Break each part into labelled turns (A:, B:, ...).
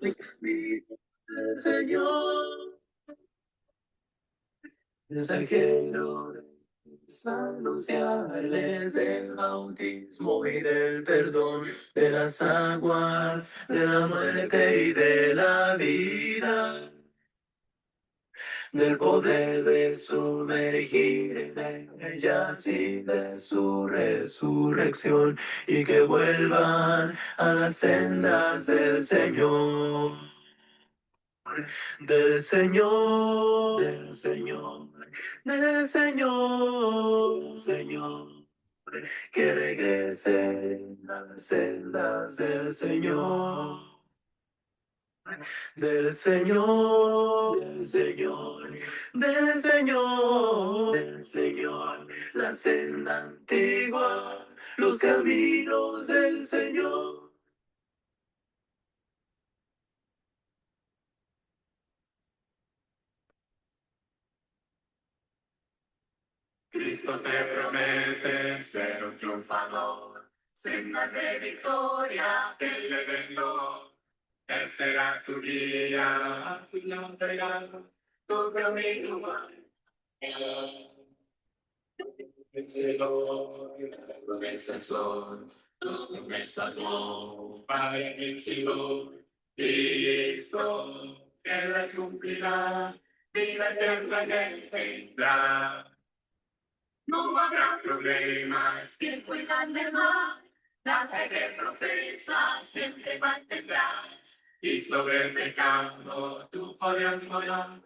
A: los caminos del Señor. Mensajero anunciarles del bautismo y del perdón de las aguas, de la muerte y de la vida, del poder de sumergir en ellas y de su resurrección, y que vuelvan a las sendas del Señor. Del Señor, del Señor, del Señor, Señor, que regresen a las sendas del Señor. Del Señor, del Señor, del Señor, del Señor, la senda antigua, los caminos del Señor. Cristo te promete ser un triunfador, sendas de victoria que le den luz. Él será tu guía, tu lámpara, tu camino. Vencedor, las promesas son para el vencedor. Cristo, Él las cumplirá, vida eterna en Él tendrá. No habrá problemas que puedan mermar la fe que profesas, siempre mantendrás. Y sobre el pecado tú podrás morar,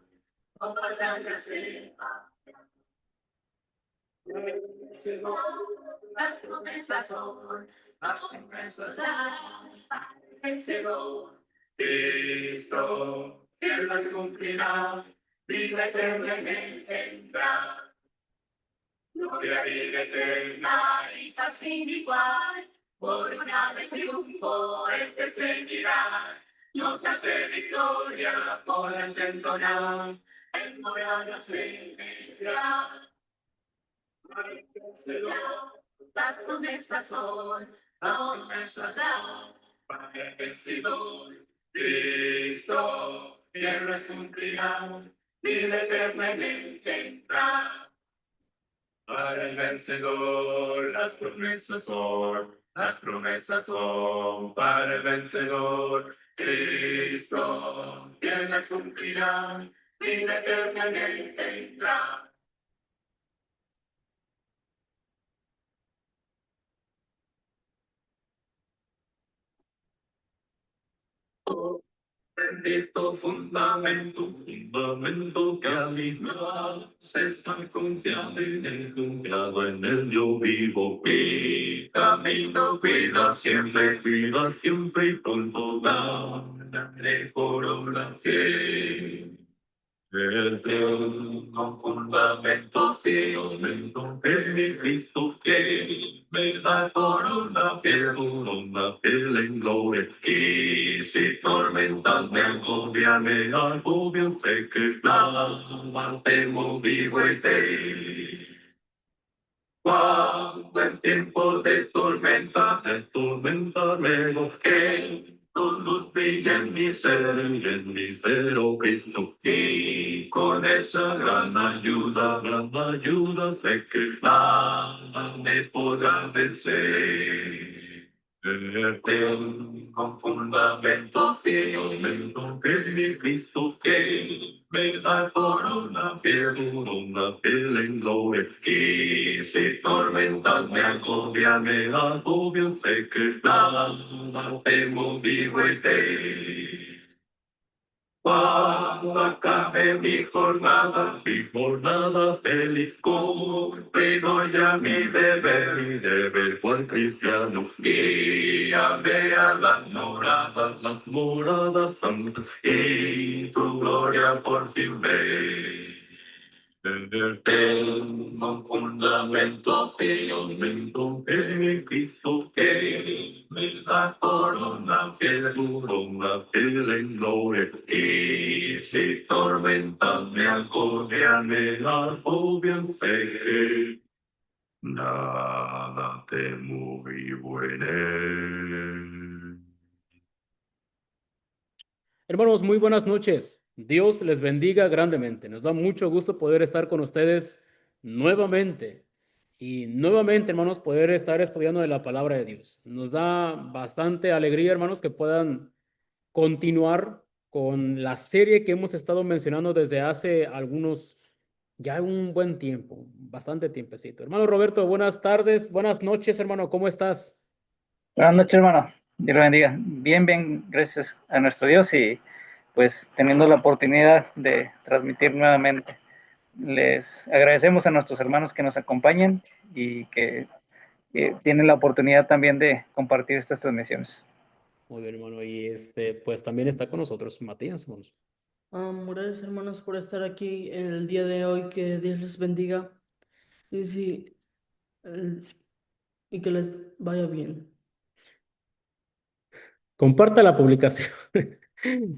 A: o batallas de las promesas son, las promesas son, vencedor. Cristo, Él las cumplirá, vida eterna en Él tendrá. Gloria, vida eterna y paz sin igual, corona de triunfo Él te seguirá. Notas de victoria podrás entonar en morada celestial. Las promesas son, las promesas son para el vencedor. Cristo, Él las cumplirá, vida eterna en Él tendrá. Para el vencedor, las promesas son para el vencedor. Cristo, quien las cumplirá, vida eterna en él tendrá. Bendito fundamento, fundamento que a mí me hace estar confiado en él yo vivo. Mi camino cuida siempre y pronto daré corona que él tiene un fundamento firme, es mi Cristo que me da corona fiel en gloria. Y si tormentas me agobian, sé que nada temo, vivo en ti. Cuando en tiempo de tormenta luego que tu luz brilla en mi ser, oh Cristo. Y con esa gran ayuda, sé que nada me podrá vencer. Tengo un fundamento firme, que es mi Cristo que me da corona fiel en gloria. Y si tormentas me agobian, sé que nada temo, vivo en ti. Cuando acabe mi jornada feliz, cumplido ya mi deber cual cristiano, guíame a las moradas santas, y tu gloria por fin ve. Tengo un fundamento firme, es mi Cristo que me da corona fiel en gloria. Y si tormentas me agobian, sé que nada temo, vivo en él.
B: Hermanos, muy buenas noches. Dios les bendiga grandemente. Nos da mucho gusto poder estar con ustedes nuevamente. Y nuevamente, hermanos, poder estar estudiando de la palabra de Dios. Nos da bastante alegría, hermanos, que puedan continuar con la serie que hemos estado mencionando desde hace ya un buen tiempo, bastante tiempecito. Hermano Roberto, buenas tardes, buenas noches, hermano, ¿cómo estás?
C: Buenas noches, hermano. Dios lo bendiga. Bien, bien, gracias a nuestro Dios y pues teniendo la oportunidad de transmitir nuevamente. Les agradecemos a nuestros hermanos que nos acompañan y que tienen la oportunidad también de compartir estas transmisiones.
B: Muy bien, hermano. Y pues también está con nosotros Matías, hermanos.
D: Gracias, hermanos, por estar aquí el día de hoy. Que Dios les bendiga y, sí, el- y que les vaya bien.
B: Comparta la publicación.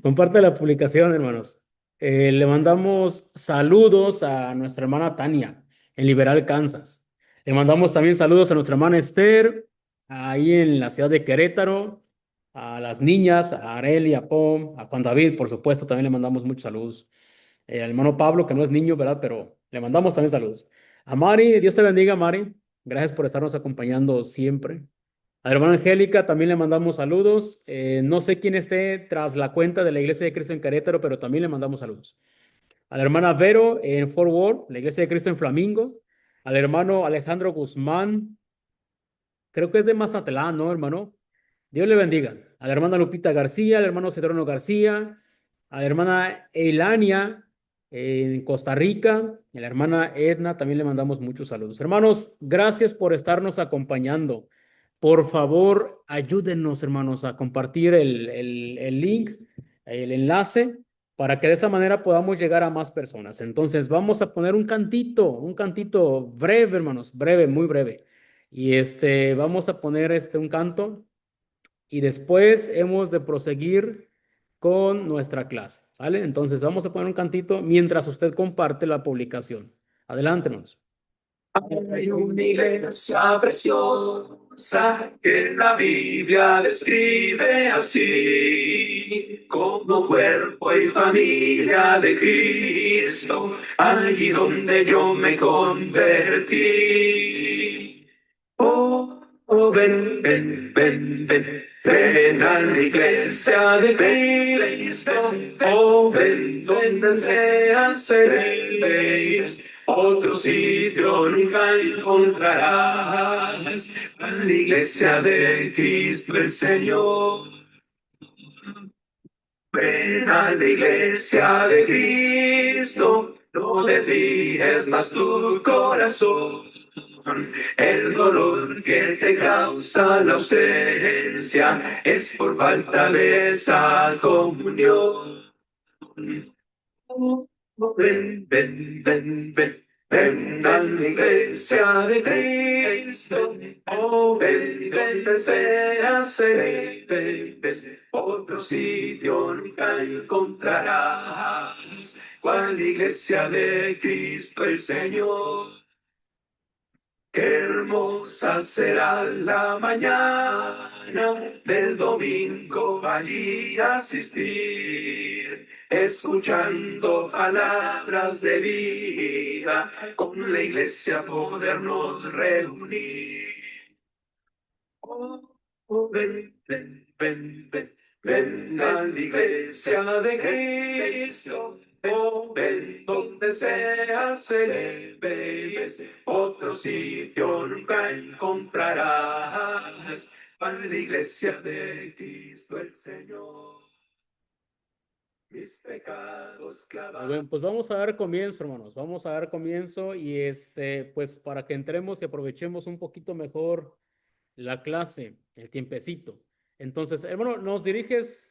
B: Comparta la publicación, hermanos. Le mandamos saludos a nuestra hermana Tania en Liberal, Kansas. Le mandamos también saludos a nuestra hermana Esther, ahí en la ciudad de Querétaro, a las niñas, a Areli, a Pom, a Juan David, por supuesto, también le mandamos muchos saludos. Al hermano Pablo, que no es niño, ¿verdad? Pero le mandamos también saludos. A Mari, Dios te bendiga, Mari. Gracias por estarnos acompañando siempre. A la hermana Angélica también le mandamos saludos. No sé quién esté tras la cuenta de la Iglesia de Cristo en Querétaro, pero también le mandamos saludos. A la hermana Vero en Fort Worth, la Iglesia de Cristo en Flamingo. Al hermano Alejandro Guzmán, creo que es de Mazatlán, ¿no, hermano? Dios le bendiga. A la hermana Lupita García, al hermano Cedrono García, a la hermana Elania en Costa Rica, a la hermana Edna, también le mandamos muchos saludos. Hermanos, gracias por estarnos acompañando. Por favor, ayúdennos, hermanos, a compartir el link, el enlace, para que de esa manera podamos llegar a más personas. Entonces, vamos a poner un cantito breve, hermanos, breve, muy breve. Y vamos a poner un canto y después hemos de proseguir con nuestra clase, ¿vale? Entonces vamos a poner un cantito mientras usted comparte la publicación. Adelante, hermanos.
A: Hay una iglesia preciosa que la Biblia describe así, como cuerpo y familia de Cristo, allí donde yo me convertí. Ven, ven, ven, ven, ven a la iglesia de Cristo. Ven donde seas feliz. Otro sitio nunca encontrarás. A la iglesia de Cristo el Señor. Ven a la iglesia de Cristo. No desvíes más tu corazón. El dolor que te causa la ausencia es por falta de esa comunión. Ven, ven, ven, ven, ven a la iglesia de Cristo. Ven, ven, deseas feliz. Otro sitio nunca encontrarás. ¿Cuál iglesia de Cristo el Señor? Qué hermosa será la mañana del domingo allí asistir, escuchando palabras de vida, con la iglesia podernos reunir. Ven, ven, ven, ven, ven a la iglesia de Cristo. Ven donde seas feliz, otro sitio nunca encontrarás. A la iglesia de Cristo el Señor. Mis pecados
B: Muy
A: clavados.
B: bien, pues vamos a dar comienzo, hermanos. Vamos a dar comienzo y pues para que entremos y aprovechemos un poquito mejor la clase, el tiempecito. Entonces, hermano, nos diriges,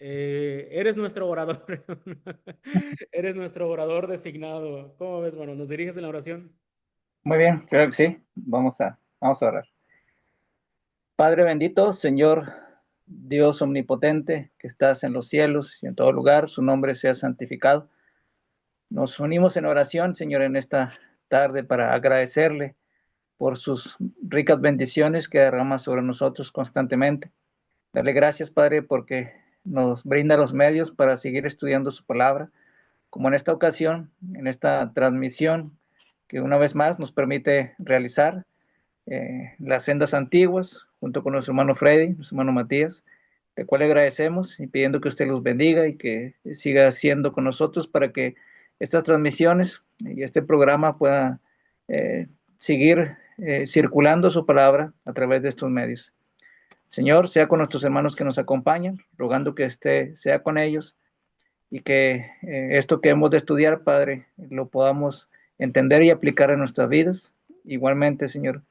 B: eres nuestro orador, eres nuestro orador designado. ¿Cómo ves, hermano? ¿Nos diriges en la oración?
C: Muy bien, creo que sí. Vamos a orar. Padre bendito, Señor Dios omnipotente, que estás en los cielos y en todo lugar, su nombre sea santificado. Nos unimos en oración, Señor, en esta tarde para agradecerle por sus ricas bendiciones que derrama sobre nosotros constantemente. Darle gracias, Padre, porque nos brinda los medios para seguir estudiando su palabra, como en esta ocasión, en esta transmisión que una vez más nos permite realizar las sendas antiguas, junto con nuestro hermano Freddy, nuestro hermano Matías, el cual le agradecemos y pidiendo que usted los bendiga y que siga siendo con nosotros para que estas transmisiones y este programa pueda seguir circulando su palabra a través de estos medios. Señor, sea con nuestros hermanos que nos acompañan, rogando que sea con ellos y que esto que hemos de estudiar, Padre, lo podamos entender y aplicar en nuestras vidas. Igualmente, Señor,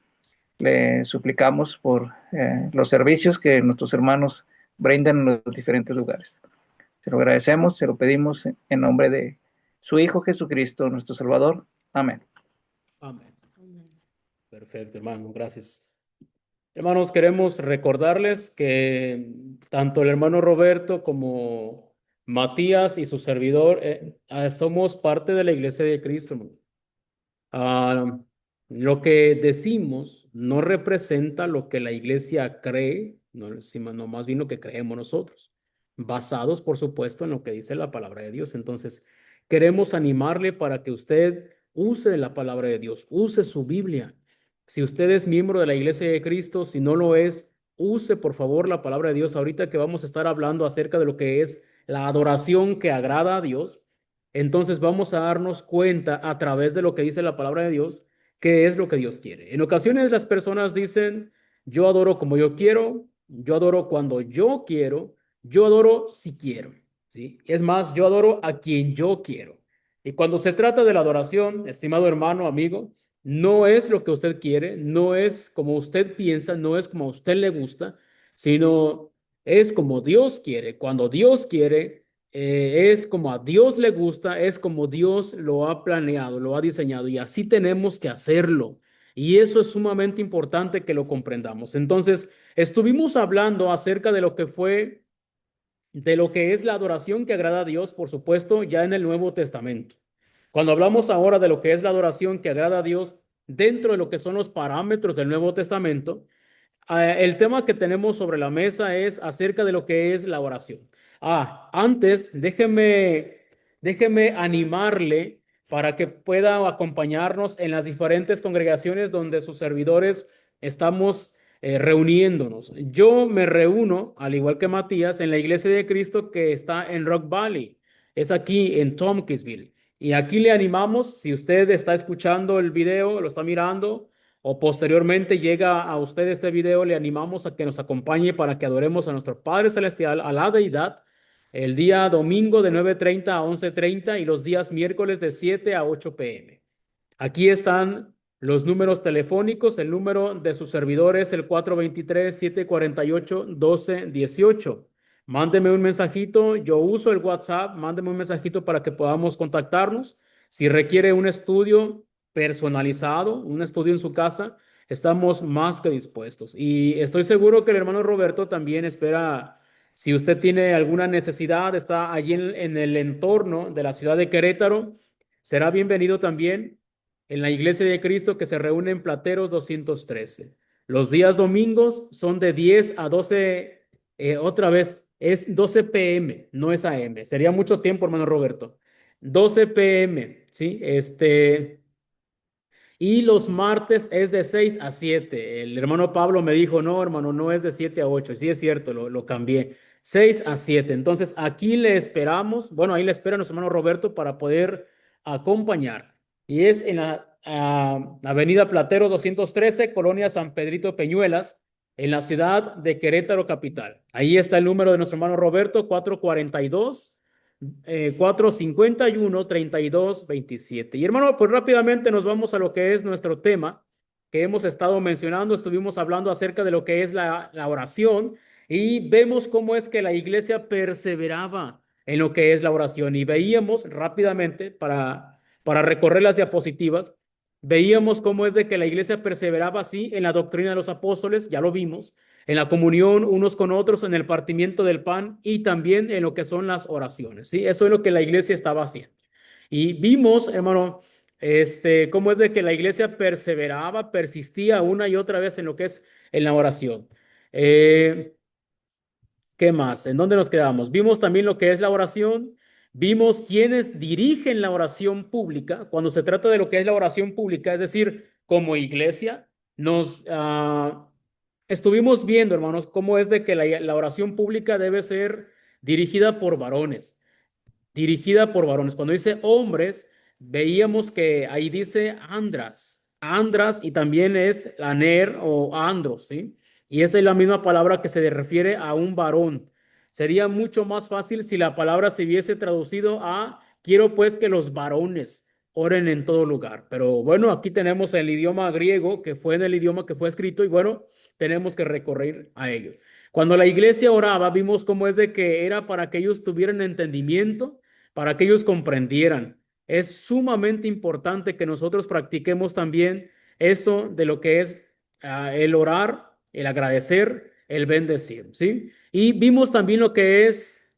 C: le suplicamos por los servicios que nuestros hermanos brindan en los diferentes lugares. Se lo agradecemos, se lo pedimos en nombre de su Hijo Jesucristo, nuestro Salvador. Amén.
B: Amén.
D: Amén.
B: Perfecto, hermano, gracias. Hermanos, queremos recordarles que tanto el hermano Roberto como Matías y su servidor somos parte de la Iglesia de Cristo, hermano. Ah, lo que decimos no representa lo que la iglesia cree, no más bien lo que creemos nosotros, basados, por supuesto, en lo que dice la palabra de Dios. Entonces, queremos animarle para que usted use la palabra de Dios, use su Biblia. Si usted es miembro de la iglesia de Cristo, si no lo es, use por favor la palabra de Dios. Ahorita que vamos a estar hablando acerca de lo que es la adoración que agrada a Dios. Entonces vamos a darnos cuenta a través de lo que dice la palabra de Dios, qué es lo que Dios quiere. En ocasiones las personas dicen, yo adoro como yo quiero, yo adoro cuando yo quiero, yo adoro si quiero, ¿sí? Es más, yo adoro a quien yo quiero. Y cuando se trata de la adoración, estimado hermano, amigo, no es lo que usted quiere, no es como usted piensa, no es como a usted le gusta, sino es como Dios quiere. Cuando Dios quiere es como a Dios le gusta, es como Dios lo ha planeado, lo ha diseñado y así tenemos que hacerlo. Y eso es sumamente importante que lo comprendamos. Entonces, estuvimos hablando acerca de lo que fue, de lo que es la adoración que agrada a Dios, por supuesto, ya en el Nuevo Testamento. Cuando hablamos ahora de lo que es la adoración que agrada a Dios dentro de lo que son los parámetros del Nuevo Testamento, el tema que tenemos sobre la mesa es acerca de lo que es la oración. Antes, déjeme animarle para que pueda acompañarnos en las diferentes congregaciones donde sus servidores estamos reuniéndonos. Yo me reúno, al igual que Matías, en la Iglesia de Cristo que está en Rock Valley. Es aquí en Tompkinsville. Y aquí le animamos, si usted está escuchando el video, lo está mirando, o posteriormente llega a usted este video, le animamos a que nos acompañe para que adoremos a nuestro Padre Celestial, a la deidad, el día domingo de 9:30 a 11:30 y los días miércoles de 7 a 8 p.m. Aquí están los números telefónicos. El número de su servidor es el 423-748-1218. Mándeme un mensajito. Yo uso el WhatsApp. Mándeme un mensajito para que podamos contactarnos. Si requiere un estudio personalizado, un estudio en su casa, estamos más que dispuestos. Y estoy seguro que el hermano Roberto también espera, si usted tiene alguna necesidad, está allí en el entorno de la ciudad de Querétaro, será bienvenido también en la Iglesia de Cristo que se reúne en Plateros 213. Los días domingos son de 10 a 12, otra vez, es 12 p.m., no es a.m. Sería mucho tiempo, hermano Roberto. 12 p.m., ¿sí? Y los martes es de 6 a 7. El hermano Pablo me dijo, no, hermano, no es de 7 a 8. Sí, es cierto, lo cambié. 6 a 7. Entonces, aquí le esperamos. Bueno, ahí le espera nuestro hermano Roberto para poder acompañar. Y es en la Avenida Platero 213, Colonia San Pedrito Peñuelas, en la ciudad de Querétaro Capital. Ahí está el número de nuestro hermano Roberto, 442-3227. Y hermano, pues rápidamente nos vamos a lo que es nuestro tema que hemos estado mencionando. Estuvimos hablando acerca de lo que es la oración y vemos cómo es que la iglesia perseveraba en lo que es la oración. Y veíamos rápidamente, para recorrer las diapositivas, veíamos cómo es de que la iglesia perseveraba así en la doctrina de los apóstoles, ya lo vimos, en la comunión unos con otros, en el partimiento del pan y también en lo que son las oraciones, ¿sí? Eso es lo que la iglesia estaba haciendo. Y vimos, hermano, cómo es de que la iglesia perseveraba, persistía una y otra vez en lo que es en la oración. ¿Qué más? ¿En dónde nos quedamos? Vimos también lo que es la oración. Vimos quiénes dirigen la oración pública. Cuando se trata de lo que es la oración pública, es decir, como iglesia, nos estuvimos viendo, hermanos, cómo es de que la oración pública debe ser dirigida por varones, dirigida por varones. Cuando dice hombres, veíamos que ahí dice andras, andras y también es aner o andros, ¿sí? Y esa es la misma palabra que se refiere a un varón. Sería mucho más fácil si la palabra se hubiese traducido a quiero pues que los varones oren en todo lugar. Pero bueno, aquí tenemos el idioma griego, que fue en el idioma que fue escrito, y bueno, tenemos que recorrer a ello. Cuando la iglesia oraba, vimos cómo es de que era para que ellos tuvieran entendimiento, para que ellos comprendieran. Es sumamente importante que nosotros practiquemos también eso de lo que es el orar, el agradecer, el bendecir, ¿sí? Y vimos también lo que es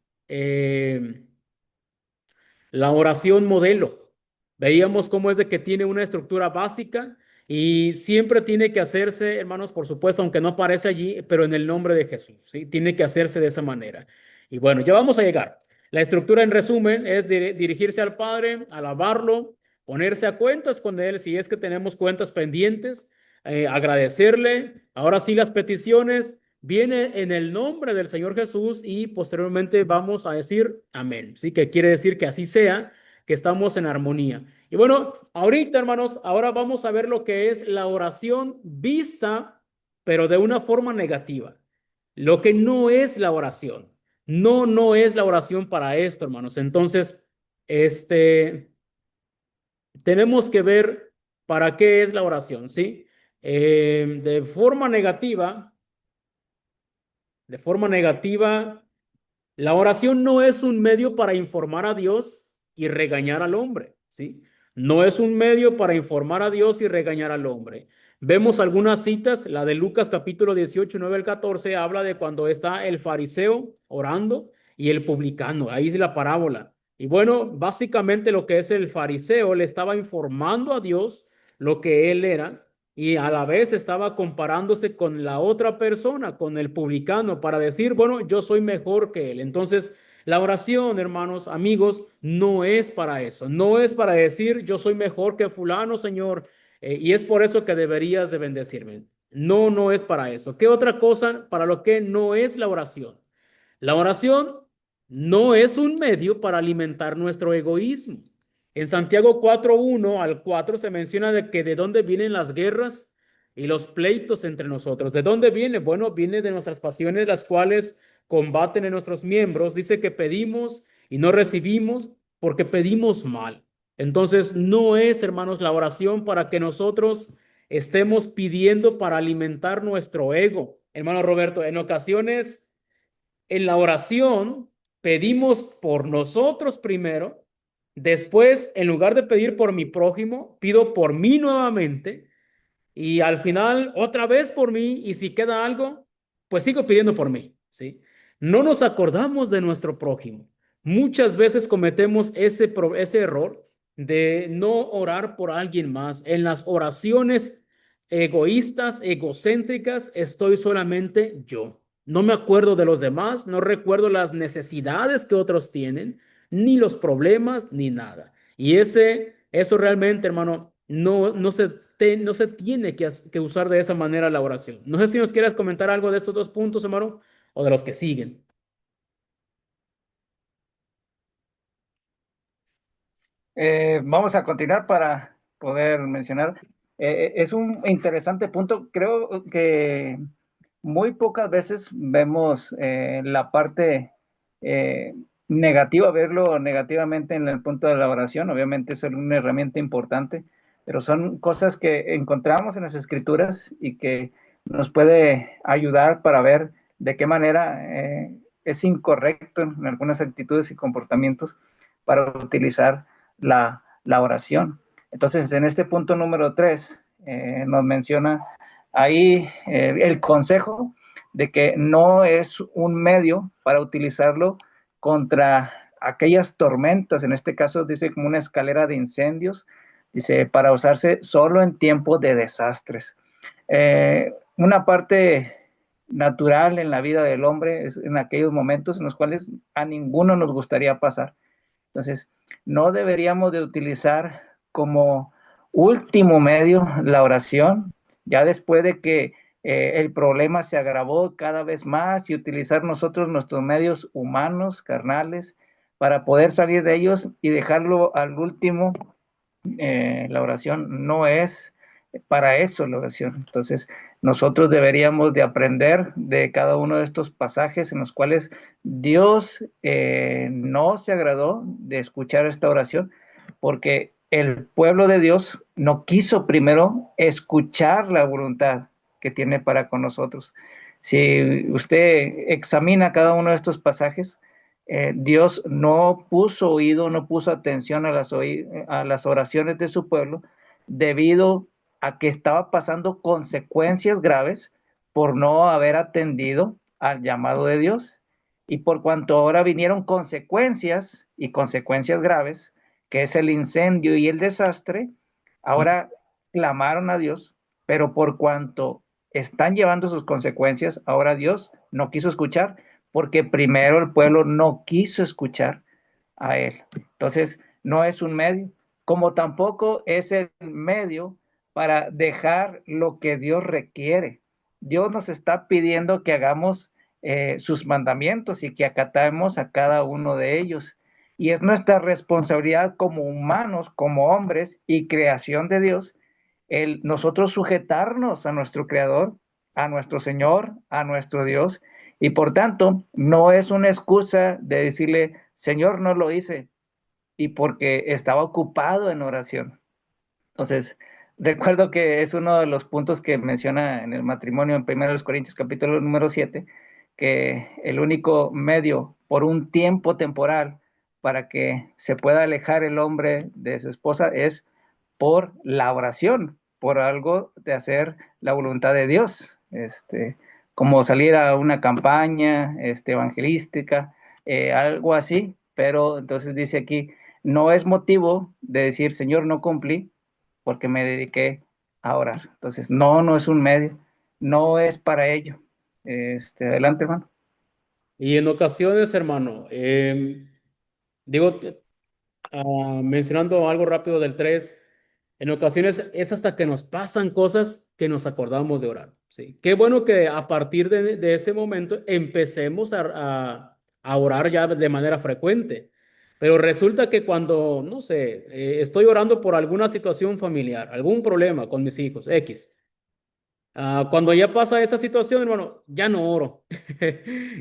B: la oración modelo. Veíamos cómo es de que tiene una estructura básica y siempre tiene que hacerse, hermanos, por supuesto, aunque no aparece allí, pero en el nombre de Jesús, ¿sí? Tiene que hacerse de esa manera. Y bueno, ya vamos a llegar. La estructura en resumen es dirigirse al Padre, alabarlo, ponerse a cuentas con Él si es que tenemos cuentas pendientes, agradecerle. Ahora sí las peticiones. Viene en el nombre del Señor Jesús y posteriormente vamos a decir amén. Sí, que quiere decir que así sea, que estamos en armonía. Y bueno, ahorita, hermanos, ahora vamos a ver lo que es la oración vista, pero de una forma negativa. Lo que no es la oración. No, no es la oración para esto, hermanos. Entonces, tenemos que ver para qué es la oración, ¿sí? De forma negativa. De forma negativa, la oración no es un medio para informar a Dios y regañar al hombre, ¿sí? No es un medio para informar a Dios y regañar al hombre. Vemos algunas citas, la de Lucas capítulo 18, 9 al 14, habla de cuando está el fariseo orando y el publicano, ahí es la parábola. Y bueno, básicamente lo que es el fariseo le estaba informando a Dios lo que él era y a la vez estaba comparándose con la otra persona, con el publicano, para decir, bueno, yo soy mejor que él. Entonces, la oración, hermanos, amigos, no es para eso, no es para decir, yo soy mejor que fulano, Señor, y es por eso que deberías de bendecirme. No, no es para eso. ¿Qué otra cosa para lo que no es la oración? La oración no es un medio para alimentar nuestro egoísmo. En Santiago 4:1 al 4 se menciona de que de dónde vienen las guerras y los pleitos entre nosotros. ¿De dónde viene? Bueno, viene de nuestras pasiones, las cuales combaten en nuestros miembros. Dice que pedimos y no recibimos porque pedimos mal. Entonces, no es, hermanos, la oración para que nosotros estemos pidiendo para alimentar nuestro ego. Hermano Roberto, en ocasiones en la oración pedimos por nosotros primero, después, en lugar de pedir por mi prójimo, pido por mí nuevamente y al final otra vez por mí y si queda algo, pues sigo pidiendo por mí, ¿sí? No nos acordamos de nuestro prójimo. Muchas veces cometemos ese error de no orar por alguien más. En las oraciones egoístas, egocéntricas, estoy solamente yo. No me acuerdo de los demás, no recuerdo las necesidades que otros tienen, ni los problemas, ni nada. Y eso realmente, hermano, no se tiene que usar de esa manera la oración. No sé si nos quieras comentar algo de estos dos puntos, hermano, o de los que siguen.
C: Vamos a continuar para poder mencionar. Es un interesante punto. Creo que muy pocas veces vemos la parte negativa, verlo negativamente en el punto de la oración. Obviamente es una herramienta importante, pero son cosas que encontramos en las escrituras y que nos puede ayudar para ver de qué manera es incorrecto en algunas actitudes y comportamientos para utilizar la oración. Entonces, en este punto número 3, nos menciona ahí el consejo de que no es un medio para utilizarlo contra aquellas tormentas, en este caso dice como una escalera de incendios, dice para usarse solo en tiempos de desastres. Una parte natural en la vida del hombre, es en aquellos momentos en los cuales a ninguno nos gustaría pasar. Entonces, no deberíamos de utilizar como último medio la oración, ya después de que el problema se agravó cada vez más y utilizar nosotros nuestros medios humanos, carnales, para poder salir de ellos y dejarlo al último. La oración no es para eso la oración. Entonces, nosotros deberíamos de aprender de cada uno de estos pasajes en los cuales Dios no se agradó de escuchar esta oración, porque el pueblo de Dios no quiso primero escuchar la voluntad que tiene para con nosotros. Si usted examina cada uno de estos pasajes, Dios no puso oído, no puso atención a las oraciones de su pueblo, debido a que estaba pasando consecuencias graves por no haber atendido al llamado de Dios. Y por cuanto ahora vinieron consecuencias y consecuencias graves, que es el incendio y el desastre, ahora clamaron a Dios, pero por cuanto están llevando sus consecuencias, ahora Dios no quiso escuchar, porque primero el pueblo no quiso escuchar a él. Entonces, no es un medio, como tampoco es el medio para dejar lo que Dios requiere. Dios nos está pidiendo que hagamos sus mandamientos y que acatemos a cada uno de ellos. Y es nuestra responsabilidad como humanos, como hombres y creación de Dios, el nosotros sujetarnos a nuestro Creador, a nuestro Señor, a nuestro Dios, y por tanto, no es una excusa de decirle, Señor, no lo hice, y porque estaba ocupado en oración. Entonces, recuerdo que es uno de los puntos que menciona en el matrimonio en 1 Corintios capítulo número 7, que el único medio por un tiempo temporal para que se pueda alejar el hombre de su esposa es por la oración, por algo de hacer la voluntad de Dios, como salir a una campaña evangelística, algo así, pero entonces dice aquí, no es motivo de decir, Señor, no cumplí porque me dediqué a orar. Entonces, no, no es un medio, no es para ello. Adelante, hermano.
B: Y en ocasiones, hermano, digo, mencionando algo rápido del 3, en ocasiones es hasta que nos pasan cosas que nos acordamos de orar. ¿Sí? Qué bueno que a partir de ese momento empecemos a orar ya de manera frecuente. Pero resulta que cuando, no sé, estoy orando por alguna situación familiar, algún problema con mis hijos, X. Cuando ya pasa esa situación, hermano, ya no oro,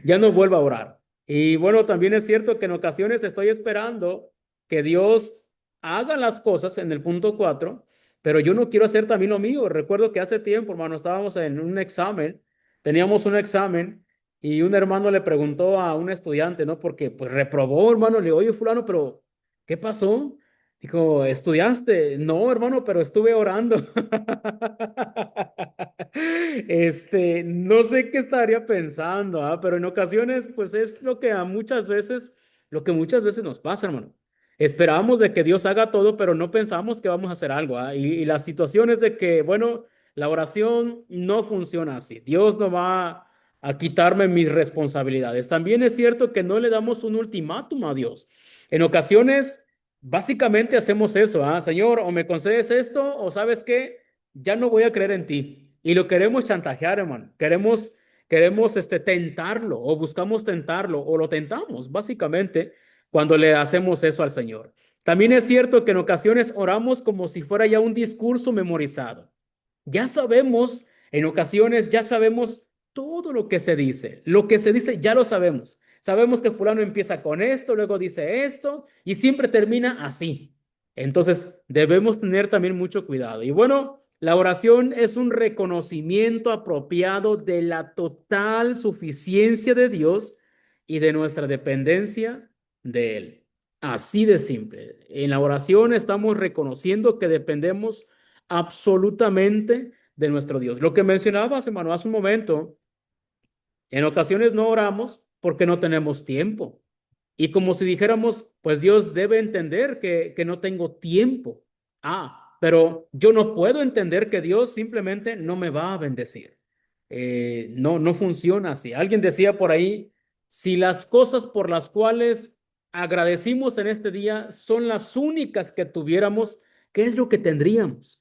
B: ya no vuelvo a orar. Y bueno, también es cierto que en ocasiones estoy esperando que Dios haga las cosas en el punto 4, pero yo no quiero hacer también lo mío. Recuerdo que hace tiempo, hermano, estábamos en un examen, teníamos un examen y un hermano le preguntó a un estudiante, ¿no? Porque pues reprobó, hermano, le digo, oye, fulano, pero ¿qué pasó? Dijo, ¿estudiaste? No, hermano, pero estuve orando. No sé qué estaría pensando, pero en ocasiones, pues es lo que muchas veces nos pasa, hermano. Esperamos de que Dios haga todo, pero no pensamos que vamos a hacer algo, y la situación es de que, bueno, la oración no funciona así. Dios no va a quitarme mis responsabilidades. También es cierto que no le damos un ultimátum a Dios. En ocasiones, básicamente hacemos eso, Señor, o me concedes esto, o sabes qué, ya no voy a creer en ti. Y lo queremos chantajear, hermano. Queremos tentarlo, o buscamos tentarlo, o lo tentamos, básicamente, cuando le hacemos eso al Señor. También es cierto que en ocasiones oramos como si fuera ya un discurso memorizado. Ya sabemos, en ocasiones ya sabemos todo lo que se dice. Lo que se dice ya lo sabemos. Sabemos que fulano empieza con esto, luego dice esto y siempre termina así. Entonces, debemos tener también mucho cuidado. Y bueno, la oración es un reconocimiento apropiado de la total suficiencia de Dios y de nuestra dependencia de Él. Así de simple. En la oración estamos reconociendo que dependemos absolutamente de nuestro Dios. Lo que mencionabas, hermano, hace un momento, en ocasiones no oramos porque no tenemos tiempo. Y como si dijéramos, pues Dios debe entender que no tengo tiempo. Pero yo no puedo entender que Dios simplemente no me va a bendecir. No, no funciona así. Alguien decía por ahí, si las cosas por las cuales agradecimos en este día son las únicas que tuviéramos, ¿qué es lo que tendríamos?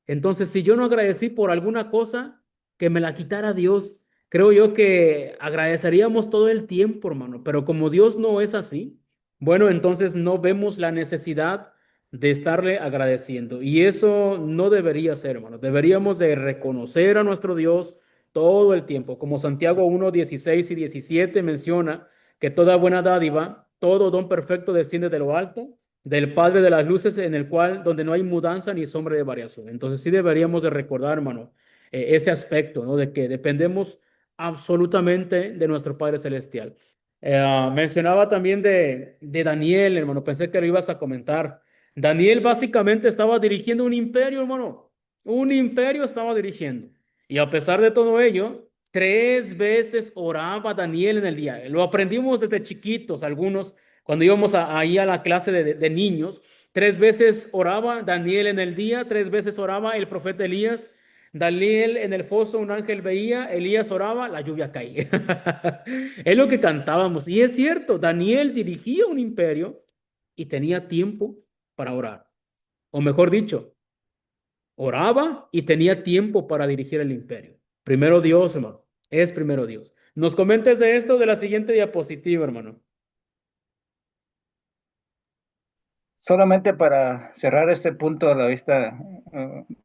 B: Entonces, si yo no agradecí por alguna cosa, que me la quitara Dios, creo yo que agradeceríamos todo el tiempo, hermano. Pero como Dios no es así, bueno, entonces no vemos la necesidad de estarle agradeciendo. Y eso no debería ser, hermano. Deberíamos de reconocer a nuestro Dios todo el tiempo. Como Santiago 1:16 y 17 menciona que toda buena dádiva, todo don perfecto desciende de lo alto del Padre de las luces, en el cual, donde no hay mudanza ni sombra de variación. Entonces sí deberíamos de recordar, hermano, ese aspecto, ¿no? De que dependemos absolutamente de nuestro Padre Celestial. Mencionaba también de Daniel, hermano, pensé que lo ibas a comentar. Daniel básicamente estaba dirigiendo un imperio, hermano. Un imperio estaba dirigiendo. Y a pesar de todo ello, 3 veces oraba Daniel en el día. Lo aprendimos desde chiquitos, algunos cuando íbamos ahí a la clase de niños, 3 veces oraba Daniel en el día, 3 veces oraba el profeta Elías. Daniel en el foso, un ángel veía, Elías oraba, la lluvia caía. Es lo que cantábamos. Y es cierto, Daniel dirigía un imperio y tenía tiempo para orar. O mejor dicho, oraba y tenía tiempo para dirigir el imperio. Primero Dios, hermano. Es primero Dios. Nos comentes de esto de la siguiente diapositiva, hermano.
C: Solamente para cerrar este punto de la vista,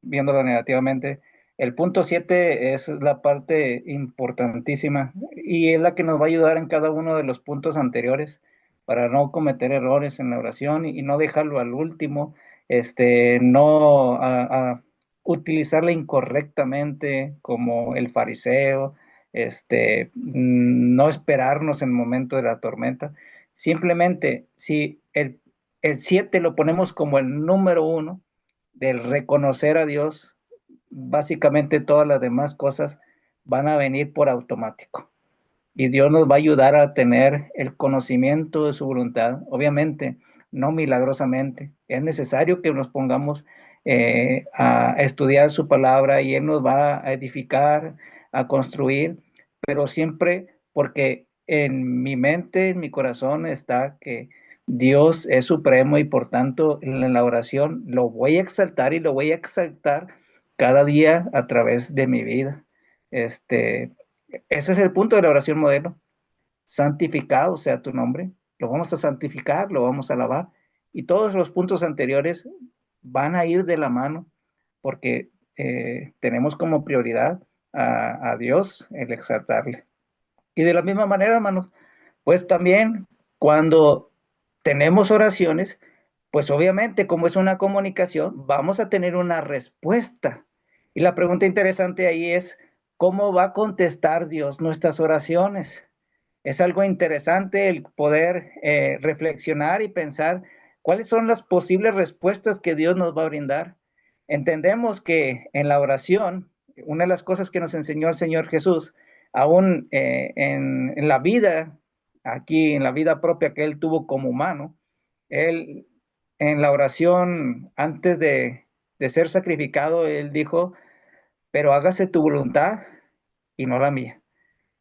C: viéndolo negativamente, el punto 7 es la parte importantísima y es la que nos va a ayudar en cada uno de los puntos anteriores para no cometer errores en la oración y no dejarlo al último, no utilizarla incorrectamente como el fariseo, no esperarnos en el momento de la tormenta. Simplemente, si el 7 lo ponemos como el número 1 del reconocer a Dios, básicamente todas las demás cosas van a venir por automático. Y Dios nos va a ayudar a tener el conocimiento de su voluntad, obviamente, no milagrosamente. Es necesario que nos pongamos a estudiar su palabra y Él nos va a edificar, a construir, pero siempre porque en mi mente, en mi corazón está que Dios es supremo y por tanto en la oración lo voy a exaltar y lo voy a exaltar cada día a través de mi vida. Ese es el punto de la oración modelo. Santificado sea tu nombre. Lo vamos a santificar, lo vamos a alabar. Y todos los puntos anteriores van a ir de la mano porque tenemos como prioridad a Dios el exaltarle. Y de la misma manera, hermanos, pues también cuando tenemos oraciones, pues obviamente como es una comunicación, vamos a tener una respuesta. Y la pregunta interesante ahí es, ¿cómo va a contestar Dios nuestras oraciones? Es algo interesante el poder reflexionar y pensar cuáles son las posibles respuestas que Dios nos va a brindar. Entendemos que en la oración, una de las cosas que nos enseñó el Señor Jesús, aún en la vida, aquí en la vida propia que Él tuvo como humano, Él en la oración antes de ser sacrificado, Él dijo, pero hágase tu voluntad y no la mía.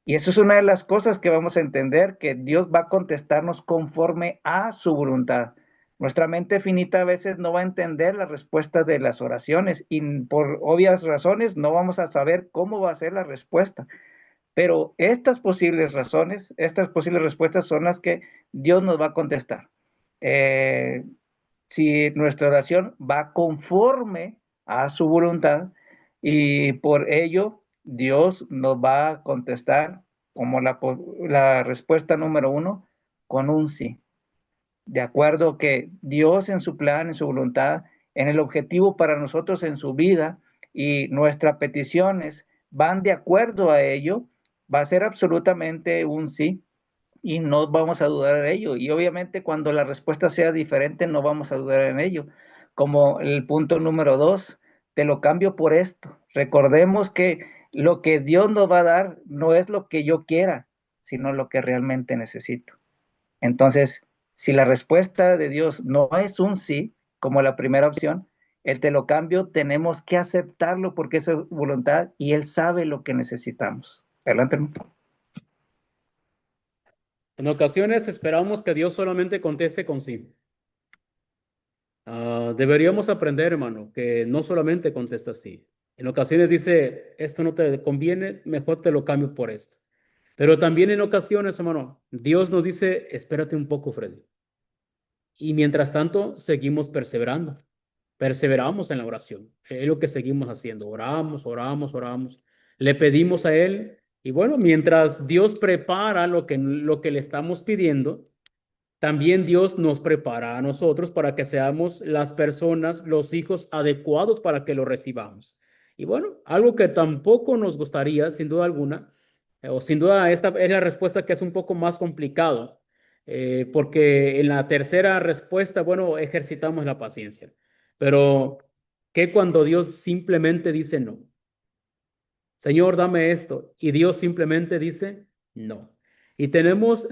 C: Y eso es una de las cosas que vamos a entender, que Dios va a contestarnos conforme a su voluntad. Nuestra mente finita a veces no va a entender las respuestas de las oraciones y por obvias razones no vamos a saber cómo va a ser la respuesta. Pero estas posibles razones, estas posibles respuestas son las que Dios nos va a contestar. Si nuestra oración va conforme a su voluntad y por ello Dios nos va a contestar como la respuesta número 1 con un sí. De acuerdo que Dios en su plan, en su voluntad, en el objetivo para nosotros en su vida y nuestras peticiones van de acuerdo a ello, va a ser absolutamente un sí y no vamos a dudar en ello. Y obviamente cuando la respuesta sea diferente, no vamos a dudar en ello. Como el punto número 2, te lo cambio por esto. Recordemos que lo que Dios nos va a dar no es lo que yo quiera, sino lo que realmente necesito. Entonces, si la respuesta de Dios no es un sí, como la primera opción, El te lo cambio, tenemos que aceptarlo porque es su voluntad y Él sabe lo que necesitamos. Adelante, hermano.
B: En ocasiones esperamos que Dios solamente conteste con sí. Deberíamos aprender, hermano, que no solamente contesta sí. En ocasiones dice, esto no te conviene, mejor te lo cambio por esto. Pero también en ocasiones, hermano, Dios nos dice, espérate un poco, Freddy. Y mientras tanto, seguimos perseverando. Perseveramos en la oración. Es lo que seguimos haciendo. Oramos, oramos, oramos. Le pedimos a Él. Y bueno, mientras Dios prepara lo que le estamos pidiendo, también Dios nos prepara a nosotros para que seamos las personas, los hijos adecuados para que lo recibamos. Y bueno, algo que tampoco nos gustaría, sin duda alguna, o sin duda esta es la respuesta que es un poco más complicado, porque en la tercera respuesta, bueno, ejercitamos la paciencia. Pero, ¿qué cuando Dios simplemente dice no? Señor, dame esto. Y Dios simplemente dice, no. Y debemos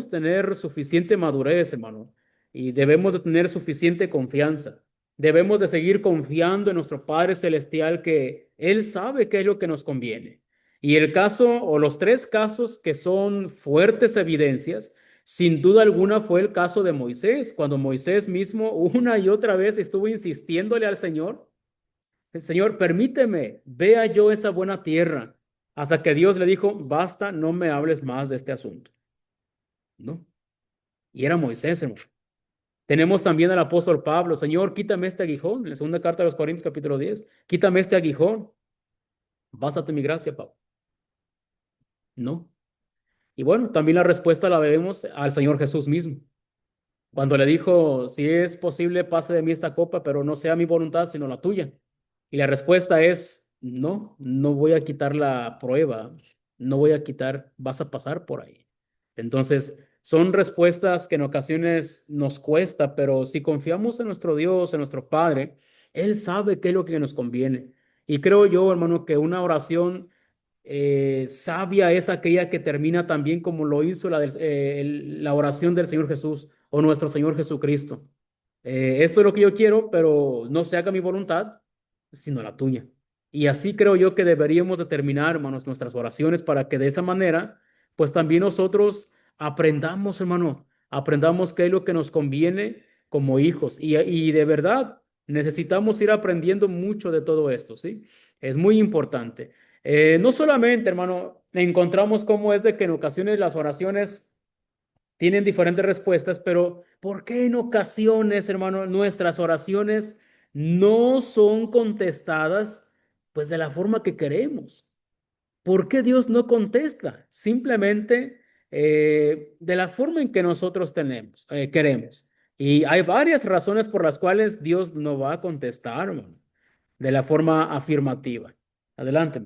B: tener suficiente madurez, hermano. Y debemos de tener suficiente confianza. Debemos de seguir confiando en nuestro Padre Celestial que Él sabe qué es lo que nos conviene. Y el caso o los tres casos que son fuertes evidencias, sin duda alguna fue el caso de Moisés, cuando Moisés mismo una y otra vez estuvo insistiéndole al Señor. Señor, permíteme, vea yo esa buena tierra, hasta que Dios le dijo, basta, no me hables más de este asunto. ¿No? Y era Moisés, hermano. Tenemos también al apóstol Pablo, Señor, quítame este aguijón, en la segunda carta de los Corintios, capítulo 10, quítame este aguijón, bástate mi gracia, Pablo. No. Y bueno, también la respuesta la vemos al Señor Jesús mismo. Cuando le dijo, si es posible, pase de mí esta copa, pero no sea mi voluntad, sino la tuya. Y la respuesta es, no, no voy a quitar la prueba, no voy a quitar, vas a pasar por ahí. Entonces, son respuestas que en ocasiones nos cuesta, pero si confiamos en nuestro Dios, en nuestro Padre, Él sabe qué es lo que nos conviene. Y creo yo, hermano, que una oración sabia es aquella que termina también como lo hizo la oración del Señor Jesús o nuestro Señor Jesucristo. Esto es lo que yo quiero, pero no se haga mi voluntad, sino la tuya. Y así creo yo que deberíamos de terminar, hermanos, nuestras oraciones para que de esa manera, pues también nosotros aprendamos, hermano, aprendamos qué es lo que nos conviene como hijos. Y de verdad, necesitamos ir aprendiendo mucho de todo esto, ¿sí? Es muy importante. No solamente, hermano, encontramos cómo es de que en ocasiones las oraciones tienen diferentes respuestas, pero ¿por qué en ocasiones, hermano, nuestras oraciones no son contestadas pues de la forma que queremos? ¿Por qué Dios no contesta? Simplemente de la forma en que nosotros queremos. Y hay varias razones por las cuales Dios no va a contestar, hermano, de la forma afirmativa. Adelante.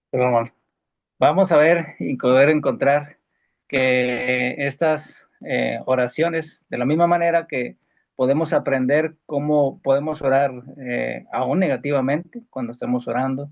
C: Perdón, hermano. Vamos a ver y poder encontrar que estas oraciones, de la misma manera que podemos aprender cómo podemos orar aún negativamente cuando estamos orando,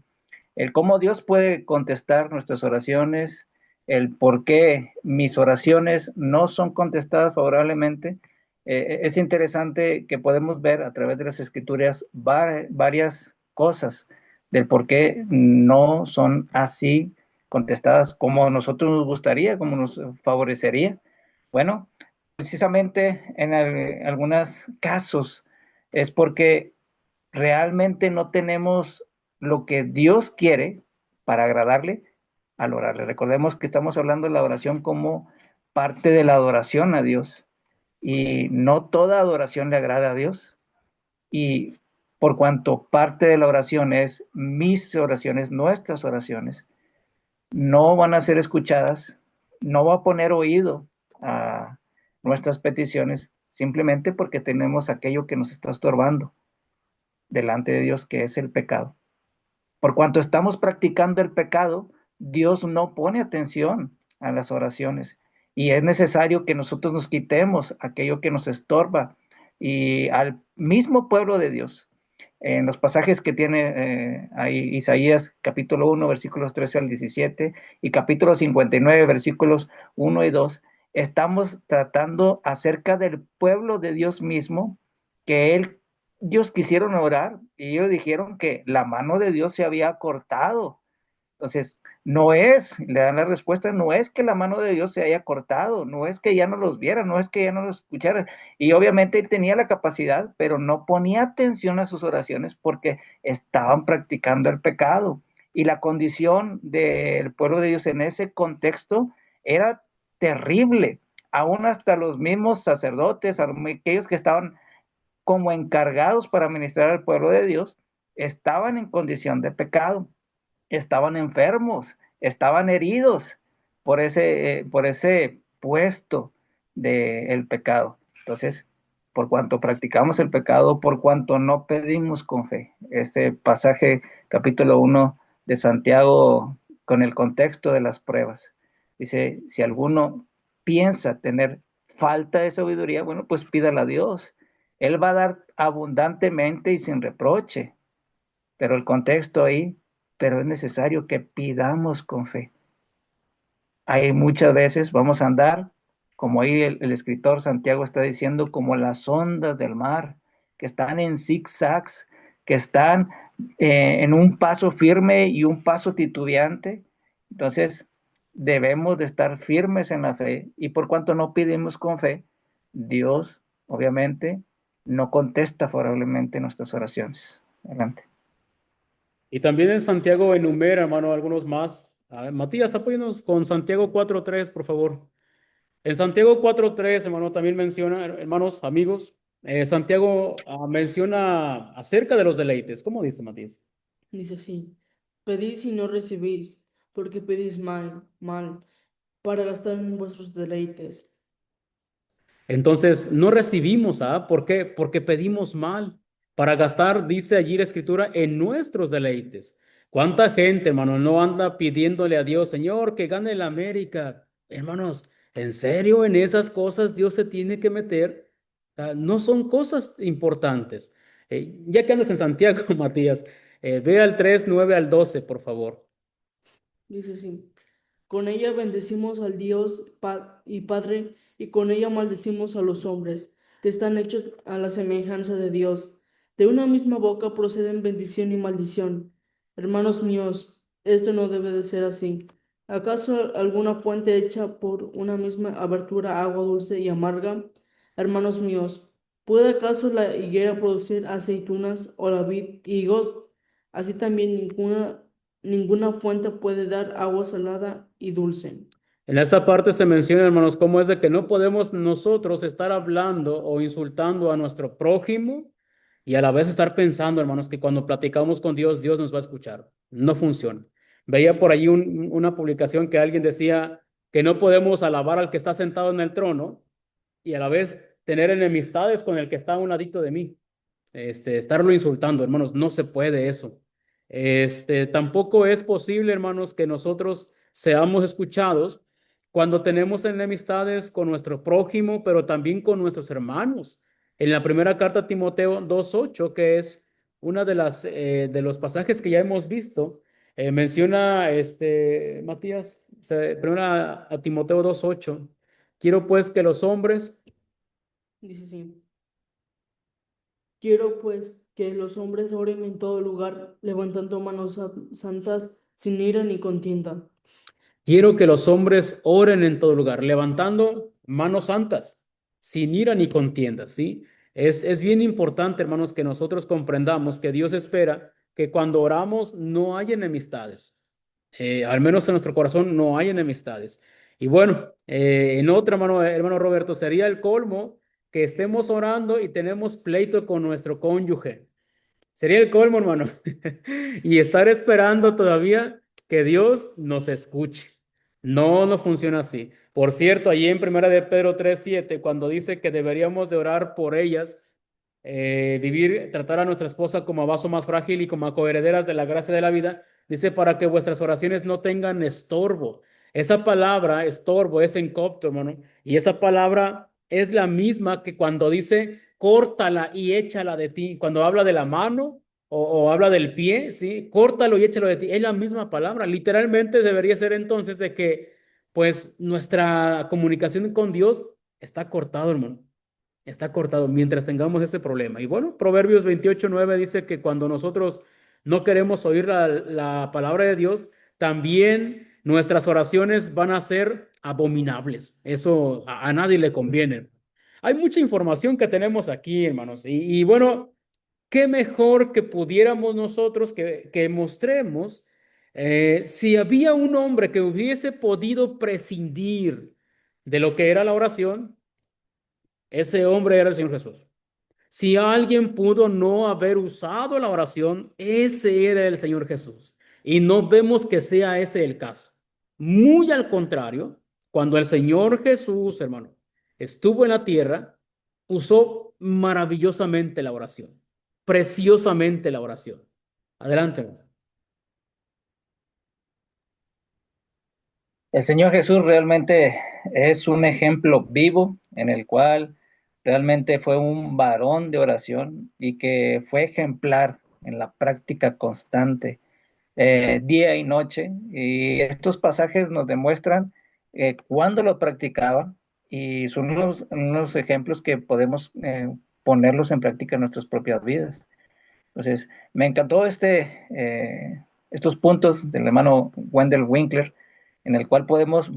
C: el cómo Dios puede contestar nuestras oraciones, el por qué mis oraciones no son contestadas favorablemente, es interesante que podemos ver a través de las escrituras varias cosas del por qué no son así contestadas como a nosotros nos gustaría, como nos favorecería. Bueno, precisamente en algunos casos es porque realmente no tenemos lo que Dios quiere para agradarle al orarle. Recordemos que estamos hablando de la oración como parte de la adoración a Dios y no toda adoración le agrada a Dios. Y por cuanto parte de la oración es mis oraciones, nuestras oraciones, no van a ser escuchadas, no va a poner oído a nuestras peticiones simplemente porque tenemos aquello que nos está estorbando delante de Dios, que es el pecado. Por cuanto estamos practicando el pecado, Dios no pone atención a las oraciones y es necesario que nosotros nos quitemos aquello que nos estorba y al mismo pueblo de Dios en los pasajes que tiene ahí Isaías capítulo 1, versículos 13 al 17 y capítulo 59, versículos 1 y 2, estamos tratando acerca del pueblo de Dios mismo, que ellos quisieron orar y ellos dijeron que la mano de Dios se había cortado. Entonces, le dan la respuesta, no es que la mano de Dios se haya cortado, no es que ya no los viera, no es que ya no los escuchara. Y obviamente él tenía la capacidad, pero no ponía atención a sus oraciones porque estaban practicando el pecado. Y la condición del pueblo de Dios en ese contexto era terrible. Aún hasta los mismos sacerdotes, aquellos que estaban como encargados para ministrar al pueblo de Dios, estaban en condición de pecado, estaban enfermos, estaban heridos por ese puesto del pecado. Entonces, por cuanto practicamos el pecado, por cuanto no pedimos con fe. Este pasaje, capítulo 1 de Santiago, con el contexto de las pruebas. Dice, si alguno piensa tener falta de sabiduría, bueno, pues pídala a Dios. Él va a dar abundantemente y sin reproche. Pero el contexto ahí, pero es necesario que pidamos con fe. Hay muchas veces vamos a andar, como ahí el escritor Santiago está diciendo, como las ondas del mar, que están en zigzags, que están en un paso firme y un paso titubeante. Entonces, debemos de estar firmes en la fe, y por cuanto no pedimos con fe, Dios, obviamente, no contesta favorablemente nuestras oraciones. Adelante.
B: Y también en Santiago enumera, hermano, algunos más. A ver, Matías, apóyanos con Santiago 4:3, por favor. En Santiago 4:3, hermano, también menciona, hermanos, amigos, Santiago menciona acerca de los deleites. ¿Cómo dice Matías?
D: Dice así, pedís y no recibís, porque pedís mal, para gastar en vuestros deleites.
B: Entonces, no recibimos, ¿ah? ¿Por qué? Porque pedimos mal para gastar, dice allí la Escritura, en nuestros deleites. ¿Cuánta gente, hermano, no anda pidiéndole a Dios, Señor, que gane la América? Hermanos, ¿en serio en esas cosas Dios se tiene que meter? No son cosas importantes. Ya que andas en Santiago, Matías, ve al 3:9 al 12, por favor.
D: Dice así, con ella bendecimos al Dios y Padre, y con ella maldecimos a los hombres, que están hechos a la semejanza de Dios. De una misma boca proceden bendición y maldición. Hermanos míos, esto no debe de ser así. ¿Acaso alguna fuente hecha por una misma abertura agua dulce y amarga? Hermanos míos, ¿puede acaso la higuera producir aceitunas o la vid higos? Así también ninguna fuente puede dar agua salada y dulce.
B: En esta parte se menciona, hermanos, cómo es de que no podemos nosotros estar hablando o insultando a nuestro prójimo y a la vez estar pensando, hermanos, que cuando platicamos con Dios, Dios nos va a escuchar. No funciona. Veía por ahí una publicación que alguien decía que no podemos alabar al que está sentado en el trono y a la vez tener enemistades con el que está a un ladito de mí. Estarlo insultando, hermanos, no se puede eso. Tampoco es posible, hermanos, que nosotros seamos escuchados cuando tenemos enemistades con nuestro prójimo, pero también con nuestros hermanos. En la primera carta a Timoteo 2:8, que es una de los pasajes que ya hemos visto, menciona Matías, primera a Timoteo 2:8. Quiero pues que los hombres.
D: Dice así, quiero pues que los hombres oren en todo lugar, levantando manos santas, sin ira ni contienda.
B: Quiero que los hombres oren en todo lugar, levantando manos santas, sin ira ni contienda, ¿sí? Es bien importante, hermanos, que nosotros comprendamos que Dios espera que cuando oramos no haya enemistades. Al menos en nuestro corazón no hay enemistades. Y bueno, en otra, hermano Roberto, sería el colmo que estemos orando y tenemos pleito con nuestro cónyuge. Sería el colmo, hermano. Y estar esperando todavía que Dios nos escuche. No, no funciona así. Por cierto, allí en Primera de Pedro 3:7, cuando dice que deberíamos de orar por ellas, tratar a nuestra esposa como a vaso más frágil y como a coherederas de la gracia de la vida, dice para que vuestras oraciones no tengan estorbo. Esa palabra, estorbo, es en copto, hermano, y esa palabra es la misma que cuando dice córtala y échala de ti, cuando habla de la mano o habla del pie, ¿sí? Córtalo y échalo de ti. Es la misma palabra. Literalmente debería ser entonces de que, pues, nuestra comunicación con Dios está cortado, hermano. Está cortado mientras tengamos ese problema. Y bueno, Proverbios 28:9 dice que cuando nosotros no queremos oír la palabra de Dios, también nuestras oraciones van a ser abominables. Eso a nadie le conviene. Hay mucha información que tenemos aquí, hermanos. Y bueno, qué mejor que pudiéramos nosotros que mostremos si había un hombre que hubiese podido prescindir de lo que era la oración, ese hombre era el Señor Jesús. Si alguien pudo no haber usado la oración, ese era el Señor Jesús. Y no vemos que sea ese el caso. Muy al contrario, cuando el Señor Jesús, hermano, estuvo en la tierra, usó maravillosamente la oración, preciosamente la oración. Adelante, hermano.
C: El Señor Jesús realmente es un ejemplo vivo en el cual realmente fue un varón de oración y que fue ejemplar en la práctica constante, día y noche. Y estos pasajes nos demuestran cuándo lo practicaba y son unos ejemplos que podemos ponerlos en práctica en nuestras propias vidas. Entonces, me encantó estos puntos del hermano Wendell Winkler, en el cual podemos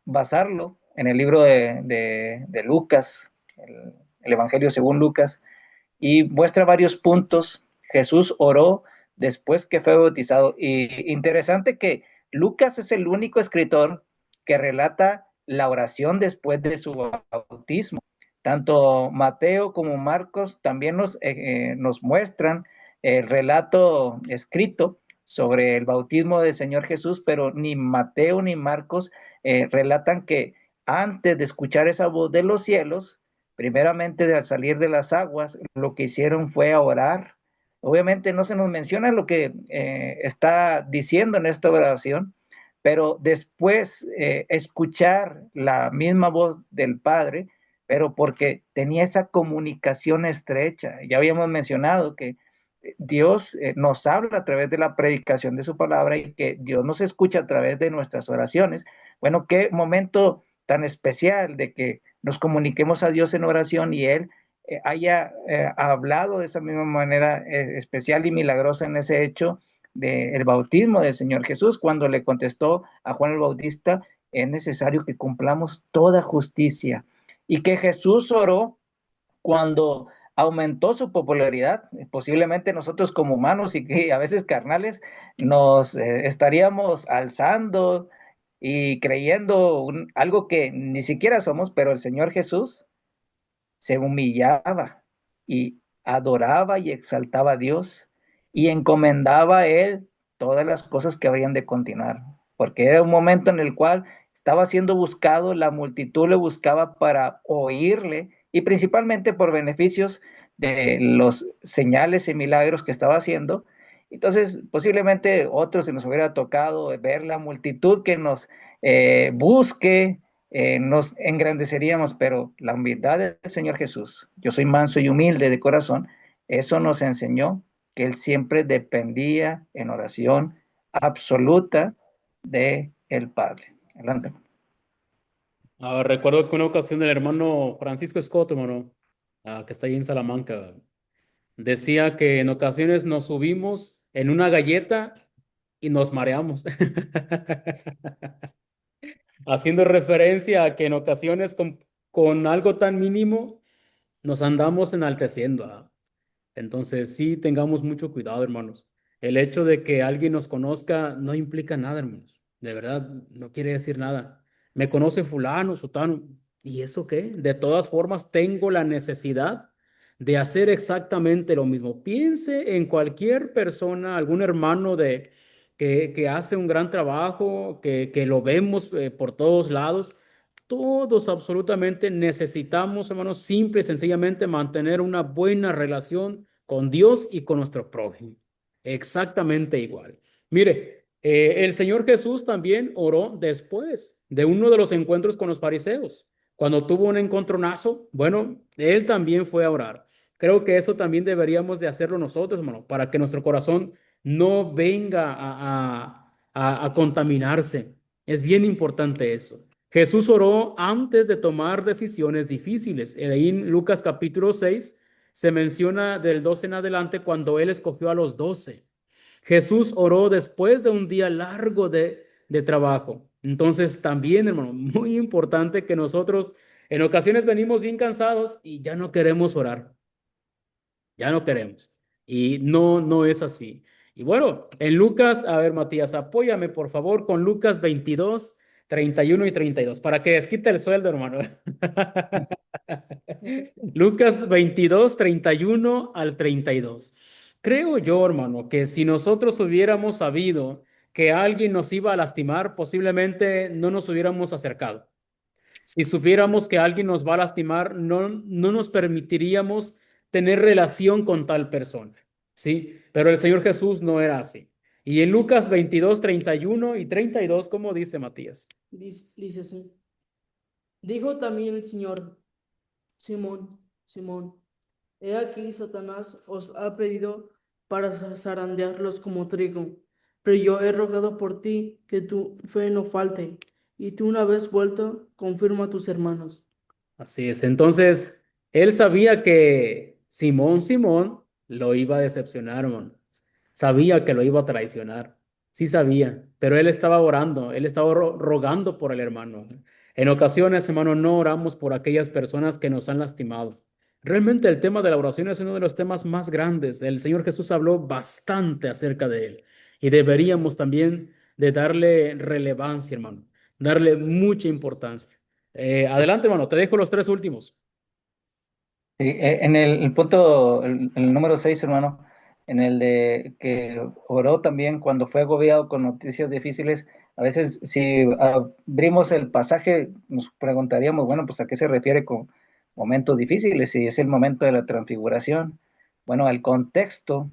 C: basarlo en el libro de Lucas, el Evangelio según Lucas, y muestra varios puntos. Jesús oró después que fue bautizado. Y interesante que Lucas es el único escritor que relata la oración después de su bautismo. Tanto Mateo como Marcos también nos muestran el relato escrito sobre el bautismo del Señor Jesús, pero ni Mateo ni Marcos relatan que antes de escuchar esa voz de los cielos, primeramente al salir de las aguas, lo que hicieron fue a orar. Obviamente no se nos menciona lo que está diciendo en esta oración, pero después escuchar la misma voz del Padre, pero porque tenía esa comunicación estrecha. Ya habíamos mencionado que Dios nos habla a través de la predicación de su palabra y que Dios nos escucha a través de nuestras oraciones. Bueno, qué momento tan especial de que nos comuniquemos a Dios en oración y Él haya hablado de esa misma manera especial y milagrosa en ese hecho del bautismo del Señor Jesús, cuando le contestó a Juan el Bautista, es necesario que cumplamos toda justicia. Y que Jesús oró cuando aumentó su popularidad. Posiblemente nosotros como humanos y que a veces carnales nos estaríamos alzando y creyendo algo que ni siquiera somos, pero el Señor Jesús se humillaba y adoraba y exaltaba a Dios y encomendaba a Él todas las cosas que habrían de continuar, porque era un momento en el cual estaba siendo buscado, la multitud le buscaba para oírle y principalmente por beneficios de los señales y milagros que estaba haciendo. Entonces, posiblemente otros se nos hubiera tocado ver la multitud que nos busque, nos engrandeceríamos, pero la humildad del Señor Jesús, yo soy manso y humilde de corazón, eso nos enseñó que Él siempre dependía en oración absoluta de el Padre. Adelante.
B: Recuerdo que una ocasión el hermano Francisco Scott, hermano, que está ahí en Salamanca, decía que en ocasiones nos subimos en una galleta y nos mareamos. Haciendo referencia a que en ocasiones con algo tan mínimo nos andamos enalteciendo. Entonces, sí, tengamos mucho cuidado, hermanos. El hecho de que alguien nos conozca no implica nada, hermanos. De verdad, no quiere decir nada. Me conoce fulano, sutano. ¿Y eso qué? De todas formas, tengo la necesidad de hacer exactamente lo mismo. Piense en cualquier persona, algún hermano que hace un gran trabajo, que lo vemos por todos lados. Todos absolutamente necesitamos, hermanos, simple y sencillamente mantener una buena relación con Dios y con nuestro prójimo. Exactamente igual. Mire, el Señor Jesús también oró después de uno de los encuentros con los fariseos. Cuando tuvo un encontronazo, bueno, él también fue a orar. Creo que eso también deberíamos de hacerlo nosotros, hermano, para que nuestro corazón no venga a contaminarse. Es bien importante eso. Jesús oró antes de tomar decisiones difíciles. Ahí en Lucas capítulo 6 se menciona del 12 en adelante cuando él escogió a los 12. Jesús oró después de un día largo de trabajo. Entonces también, hermano, muy importante que nosotros en ocasiones venimos bien cansados y ya no queremos orar, ya no queremos. Y no, no es así. Y bueno, en Lucas, a ver, Matías, apóyame por favor con Lucas 22, 31 y 32 para que desquite el sueldo, hermano. Lucas 22, 31 al 32. Creo yo, hermano, que si nosotros hubiéramos sabido que alguien nos iba a lastimar, posiblemente no nos hubiéramos acercado. Si supiéramos que alguien nos va a lastimar, no, no nos permitiríamos tener relación con tal persona, ¿sí? Pero el Señor Jesús no era así. Y en Lucas 22, 31 y 32, ¿cómo dice Matías?
D: Dice así. Dijo también el Señor, Simón, Simón, he aquí Satanás os ha pedido para zarandearlos como trigo, pero yo he rogado por ti que tu fe no falte, y tú una vez vuelto, confirma a tus hermanos.
B: Así es. Entonces, él sabía que Simón lo iba a decepcionar, hermano. Sabía que lo iba a traicionar. Sí sabía, pero él estaba orando, él estaba rogando por el hermano. En ocasiones, hermano, no oramos por aquellas personas que nos han lastimado. Realmente el tema de la oración es uno de los temas más grandes. El Señor Jesús habló bastante acerca de él y deberíamos también de darle relevancia, hermano, darle mucha importancia. Adelante, hermano, te dejo los tres últimos.
C: Sí, en el punto, el número 6, hermano, en el de que oró también cuando fue agobiado con noticias difíciles, a veces si abrimos el pasaje nos preguntaríamos, bueno, pues a qué se refiere con momentos difíciles, si es el momento de la transfiguración. Bueno, el contexto,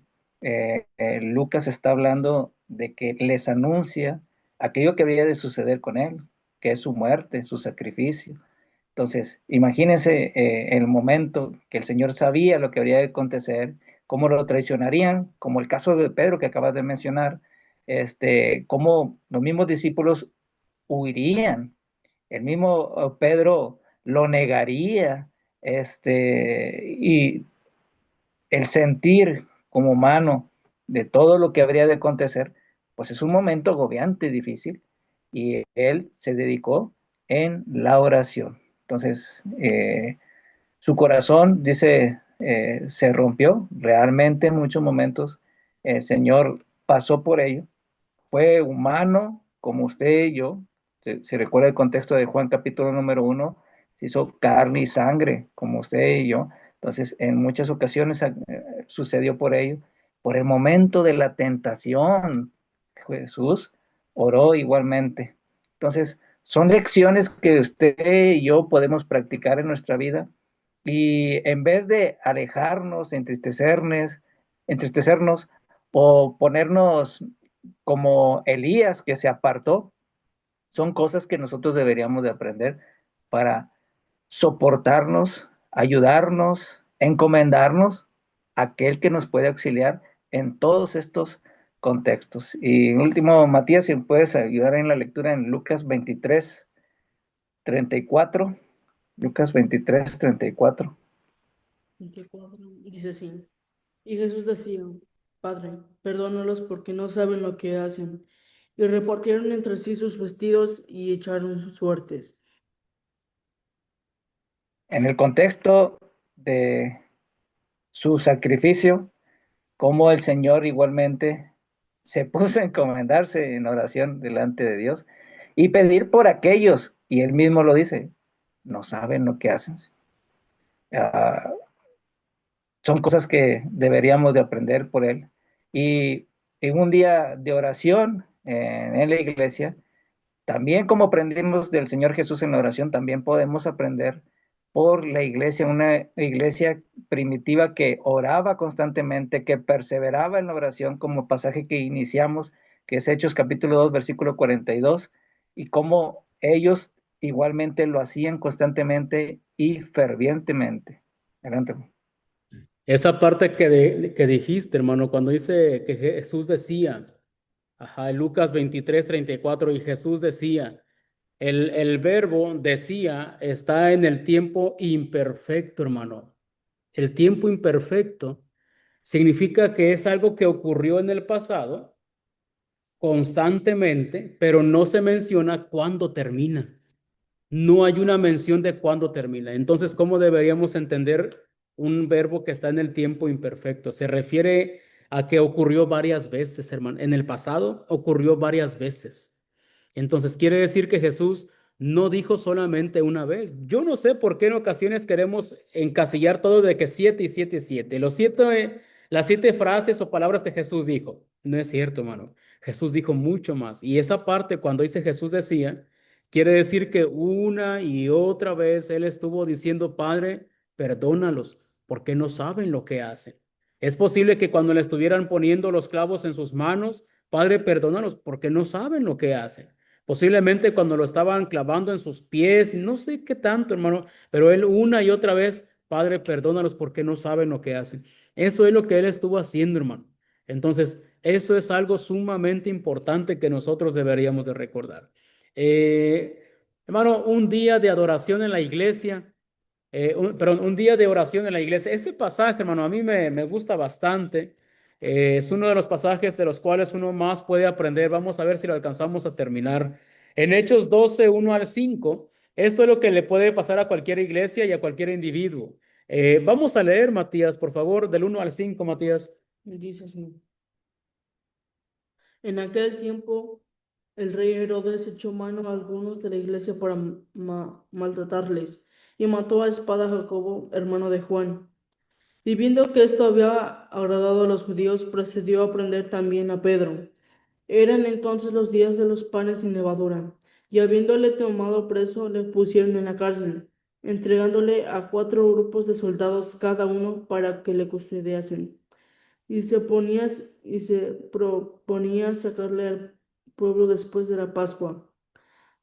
C: Lucas está hablando de que les anuncia aquello que había de suceder con él, que es su muerte, su sacrificio. Entonces, imagínense el momento que el Señor sabía lo que habría de acontecer, cómo lo traicionarían, como el caso de Pedro que acabas de mencionar, cómo los mismos discípulos huirían, el mismo Pedro lo negaría, y el sentir como humano de todo lo que habría de acontecer, pues es un momento agobiante, difícil, y él se dedicó en la oración. Entonces, su corazón, dice, se rompió realmente en muchos momentos. El Señor pasó por ello. Fue humano como usted y yo. Se recuerda el contexto de Juan capítulo número 1. Se hizo carne y sangre como usted y yo. Entonces, en muchas ocasiones sucedió por ello. Por el momento de la tentación, Jesús oró igualmente. Entonces, son lecciones que usted y yo podemos practicar en nuestra vida y en vez de alejarnos, entristecernos o ponernos como Elías que se apartó, son cosas que nosotros deberíamos de aprender para soportarnos, ayudarnos, encomendarnos a aquel que nos puede auxiliar en todos estos contextos. Y último, Matías, si me puedes ayudar en la lectura en Lucas 23, 34. Lucas 23, 34.
D: 24. Dice así. Y Jesús decía, Padre, perdónalos porque no saben lo que hacen. Y repartieron entre sí sus vestidos y echaron suertes.
C: En el contexto de su sacrificio, como el Señor igualmente se puso a encomendarse en oración delante de Dios y pedir por aquellos, y él mismo lo dice, no saben lo que hacen. Uh, Son cosas que deberíamos de aprender por él. Y en un día de oración en la iglesia, también como aprendimos del Señor Jesús en la oración, también podemos aprender por la iglesia, una iglesia primitiva que oraba constantemente, que perseveraba en la oración, como pasaje que iniciamos, que es Hechos capítulo 2, versículo 42, y cómo ellos igualmente lo hacían constantemente y fervientemente. Adelante.
B: Esa parte que dijiste, hermano, cuando dice que Jesús decía, ajá, en Lucas 23:34, y Jesús decía, el verbo decía está en el tiempo imperfecto, hermano. El tiempo imperfecto significa que es algo que ocurrió en el pasado constantemente, pero no se menciona cuándo termina. No hay una mención de cuándo termina. Entonces, ¿cómo deberíamos entender un verbo que está en el tiempo imperfecto? Se refiere a que ocurrió varias veces, hermano. En el pasado ocurrió varias veces. Entonces, quiere decir que Jesús no dijo solamente una vez. Yo no sé por qué en ocasiones queremos encasillar todo de que 7 y 7 y 7. Las 7 frases o palabras que Jesús dijo. No es cierto, hermano. Jesús dijo mucho más. Y esa parte, cuando dice Jesús decía, quiere decir que una y otra vez Él estuvo diciendo, Padre, perdónalos, porque no saben lo que hacen. Es posible que cuando le estuvieran poniendo los clavos en sus manos, Padre, perdónalos, porque no saben lo que hacen. Posiblemente cuando lo estaban clavando en sus pies, no sé qué tanto, hermano, pero Él una y otra vez, Padre, perdónalos porque no saben lo que hacen. Eso es lo que Él estuvo haciendo, hermano. Entonces, eso es algo sumamente importante que nosotros deberíamos de recordar. Eh, Hermano, un día de adoración en la iglesia, perdón, un día de oración en la iglesia. Este pasaje, hermano, a mí me gusta bastante. Es uno de los pasajes de los cuales uno más puede aprender. Vamos a ver si lo alcanzamos a terminar. En Hechos 12, 1 al 5, esto es lo que le puede pasar a cualquier iglesia y a cualquier individuo. Vamos a leer, Matías, por favor, del 1 al 5, Matías.
D: Dice así. En aquel tiempo, el rey Herodes echó mano a algunos de la iglesia para maltratarles y mató a espada a Jacobo, hermano de Juan. Y viendo que esto había agradado a los judíos, procedió a prender también a Pedro. Eran entonces los días de los panes sin levadura, y habiéndole tomado preso, le pusieron en la cárcel, entregándole a 4 grupos de soldados cada uno para que le custodiasen. Y se proponía sacarle al pueblo después de la Pascua.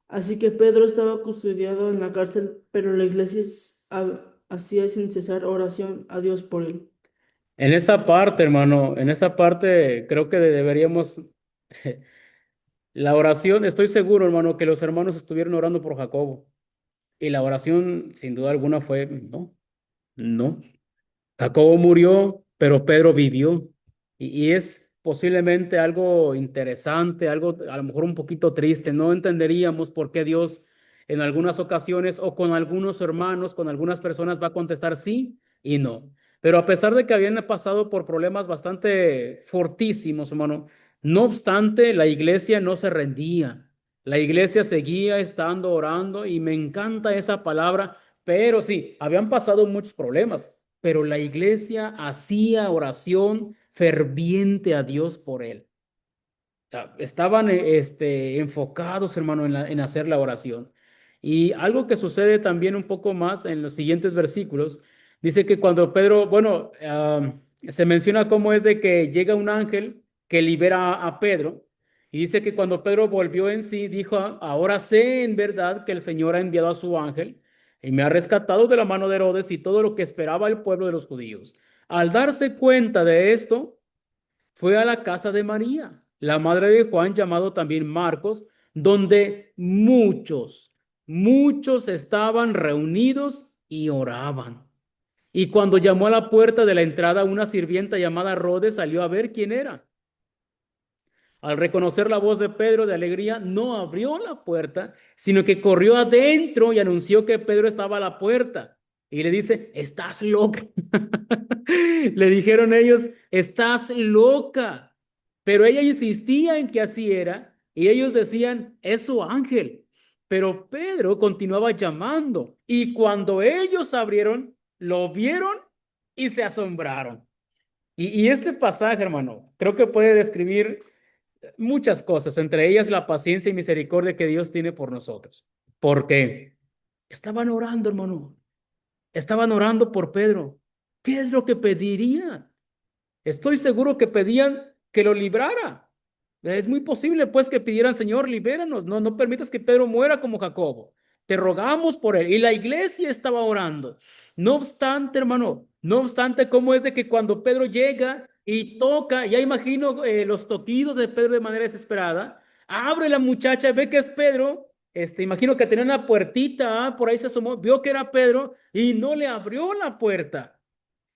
D: Así que Pedro estaba custodiado en la cárcel, pero la iglesia hacía sin cesar oración a Dios por él.
B: En esta parte, hermano, en esta parte creo que deberíamos, la oración, estoy seguro, hermano, que los hermanos estuvieron orando por Jacobo. Y la oración, sin duda alguna, fue, no, no. Jacobo murió, pero Pedro vivió. Y es posiblemente algo interesante, algo a lo mejor un poquito triste. No entenderíamos por qué Dios en algunas ocasiones o con algunos hermanos, con algunas personas va a contestar sí y no. Pero a pesar de que habían pasado por problemas bastante fortísimos, hermano, no obstante, la iglesia no se rendía. La iglesia seguía estando orando y me encanta esa palabra, pero sí, habían pasado muchos problemas, pero la iglesia hacía oración ferviente a Dios por él. Estaban enfocados, hermano, en hacer la oración. Y algo que sucede también un poco más en los siguientes versículos, dice que cuando Pedro, bueno, se menciona cómo es de que llega un ángel que libera a Pedro, y dice que cuando Pedro volvió en sí, dijo, ahora sé en verdad que el Señor ha enviado a su ángel y me ha rescatado de la mano de Herodes y todo lo que esperaba el pueblo de los judíos. Al darse cuenta de esto, fue a la casa de María, la madre de Juan, llamado también Marcos, donde muchos estaban reunidos y oraban. Y cuando llamó a la puerta de la entrada, una sirvienta llamada Rode salió a ver quién era. Al reconocer la voz de Pedro de alegría, no abrió la puerta, sino que corrió adentro y anunció que Pedro estaba a la puerta. Y le dice, estás loca. Le dijeron ellos, estás loca. Pero ella insistía en que así era, y ellos decían, es su ángel. Pero Pedro continuaba llamando, y cuando ellos abrieron, lo vieron y se asombraron. Y este pasaje, hermano, creo que puede describir muchas cosas, entre ellas la paciencia y misericordia que Dios tiene por nosotros. Porque estaban orando, hermano. Estaban orando por Pedro. ¿Qué es lo que pedirían? Estoy seguro que pedían que lo librara. Es muy posible, pues, que pidieran, Señor, libéranos. No, no permitas que Pedro muera como Jacobo. Te rogamos por él. Y la iglesia estaba orando. No obstante, hermano, No obstante, ¿cómo es de que cuando Pedro llega y toca, ya imagino los toquidos de Pedro de manera desesperada, abre la muchacha, ve que es Pedro, imagino que tenía una puertita, por ahí se asomó, vio que era Pedro y no le abrió la puerta.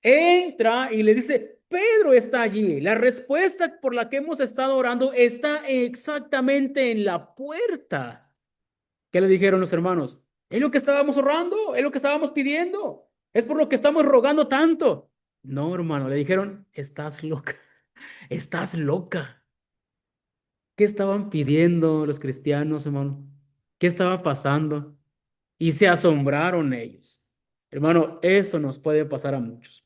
B: Entra y le dice, Pedro está allí. La respuesta por la que hemos estado orando está exactamente en la puerta. ¿Qué le dijeron los hermanos? Es lo que estábamos orando, es lo que estábamos pidiendo, es por lo que estamos rogando tanto. No, hermano, le dijeron, estás loca, estás loca. ¿Qué estaban pidiendo los cristianos, hermano? ¿Qué estaba pasando? Y se asombraron ellos. Hermano, eso nos puede pasar a muchos.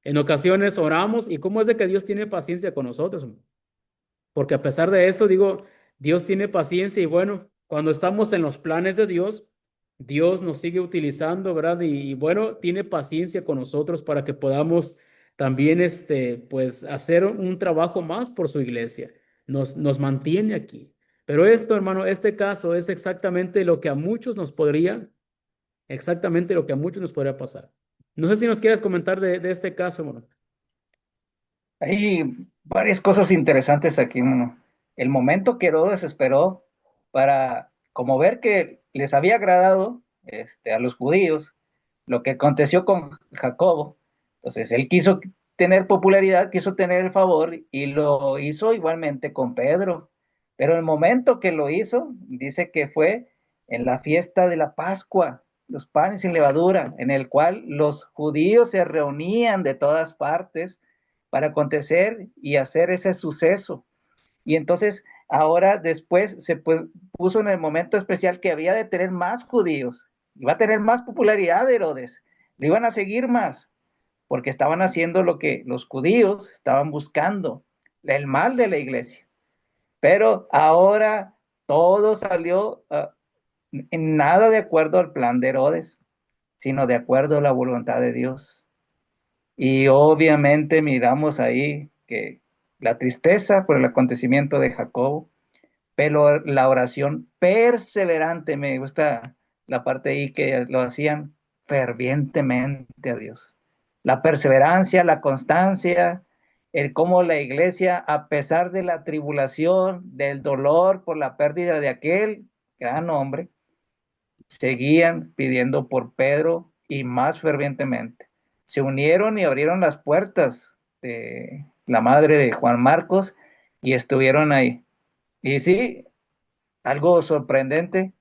B: En ocasiones oramos y cómo es de que Dios tiene paciencia con nosotros, hermano. Porque a pesar de eso, digo, Dios tiene paciencia y bueno, cuando estamos en los planes de Dios, Dios nos sigue utilizando, ¿verdad? Y bueno, tiene paciencia con nosotros para que podamos también, pues, hacer un trabajo más por su iglesia. Nos mantiene aquí. Pero esto, hermano, este caso es exactamente lo que a muchos nos podría pasar. No sé si nos quieres comentar de este caso, hermano.
C: Hay varias cosas interesantes aquí, hermano. El momento que Herodes esperó para como ver que les había agradado a los judíos lo que aconteció con Jacobo. Entonces él quiso tener popularidad, quiso tener el favor y lo hizo igualmente con Pedro. Pero el momento que lo hizo, dice que fue en la fiesta de la Pascua, los panes sin levadura, en el cual los judíos se reunían de todas partes para acontecer y hacer ese suceso. Y entonces ahora después se puso en el momento especial que había de tener más judíos, iba a tener más popularidad de Herodes, le iban a seguir más, porque estaban haciendo lo que los judíos estaban buscando, el mal de la iglesia. Pero ahora todo salió en nada de acuerdo al plan de Herodes, sino de acuerdo a la voluntad de Dios. Y obviamente miramos ahí que la tristeza por el acontecimiento de Jacobo, pero la oración perseverante, me gusta la parte ahí que lo hacían fervientemente a Dios. La perseverancia, la constancia, el cómo la iglesia, a pesar de la tribulación, del dolor por la pérdida de aquel gran hombre, seguían pidiendo por Pedro y más fervientemente. Se unieron y abrieron las puertas de la madre de Juan Marcos y estuvieron ahí. Y sí, algo sorprendente.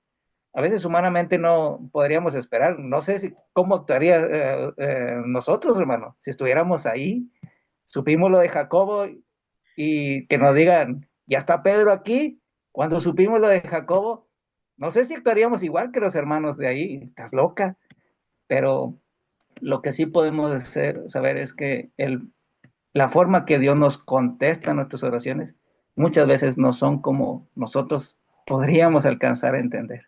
C: A veces humanamente no podríamos esperar. No sé cómo actuaría nosotros, hermano, si estuviéramos ahí. Supimos lo de Jacobo y que nos digan, ya está Pedro aquí. Cuando supimos lo de Jacobo, no sé si actuaríamos igual que los hermanos de ahí. Estás loca. Pero lo que sí podemos saber es que la forma que Dios nos contesta nuestras oraciones muchas veces no son como nosotros podríamos alcanzar a entender.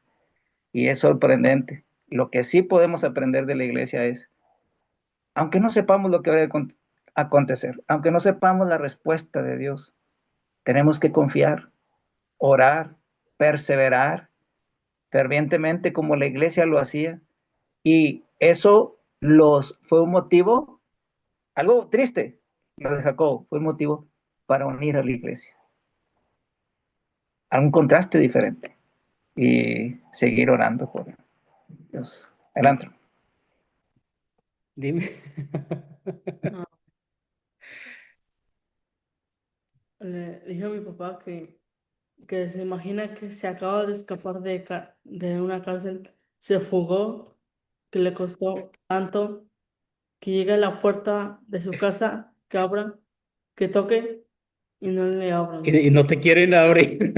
C: Y es sorprendente. Lo que sí podemos aprender de la iglesia es, aunque no sepamos lo que va a acontecer, aunque no sepamos la respuesta de Dios, tenemos que confiar, orar, perseverar fervientemente como la iglesia lo hacía. Y eso fue un motivo, algo triste, lo de Jacob, fue un motivo para unir a la iglesia, a un contraste diferente y seguir orando por Dios. Adelante.
B: Dime.
D: Ah, le dije a mi papá que se imagina que se acaba de escapar de una cárcel, se fugó, que le costó tanto, que llegue a la puerta de su casa, que abra, que toque y no le abran.
B: Y no te quieren abrir.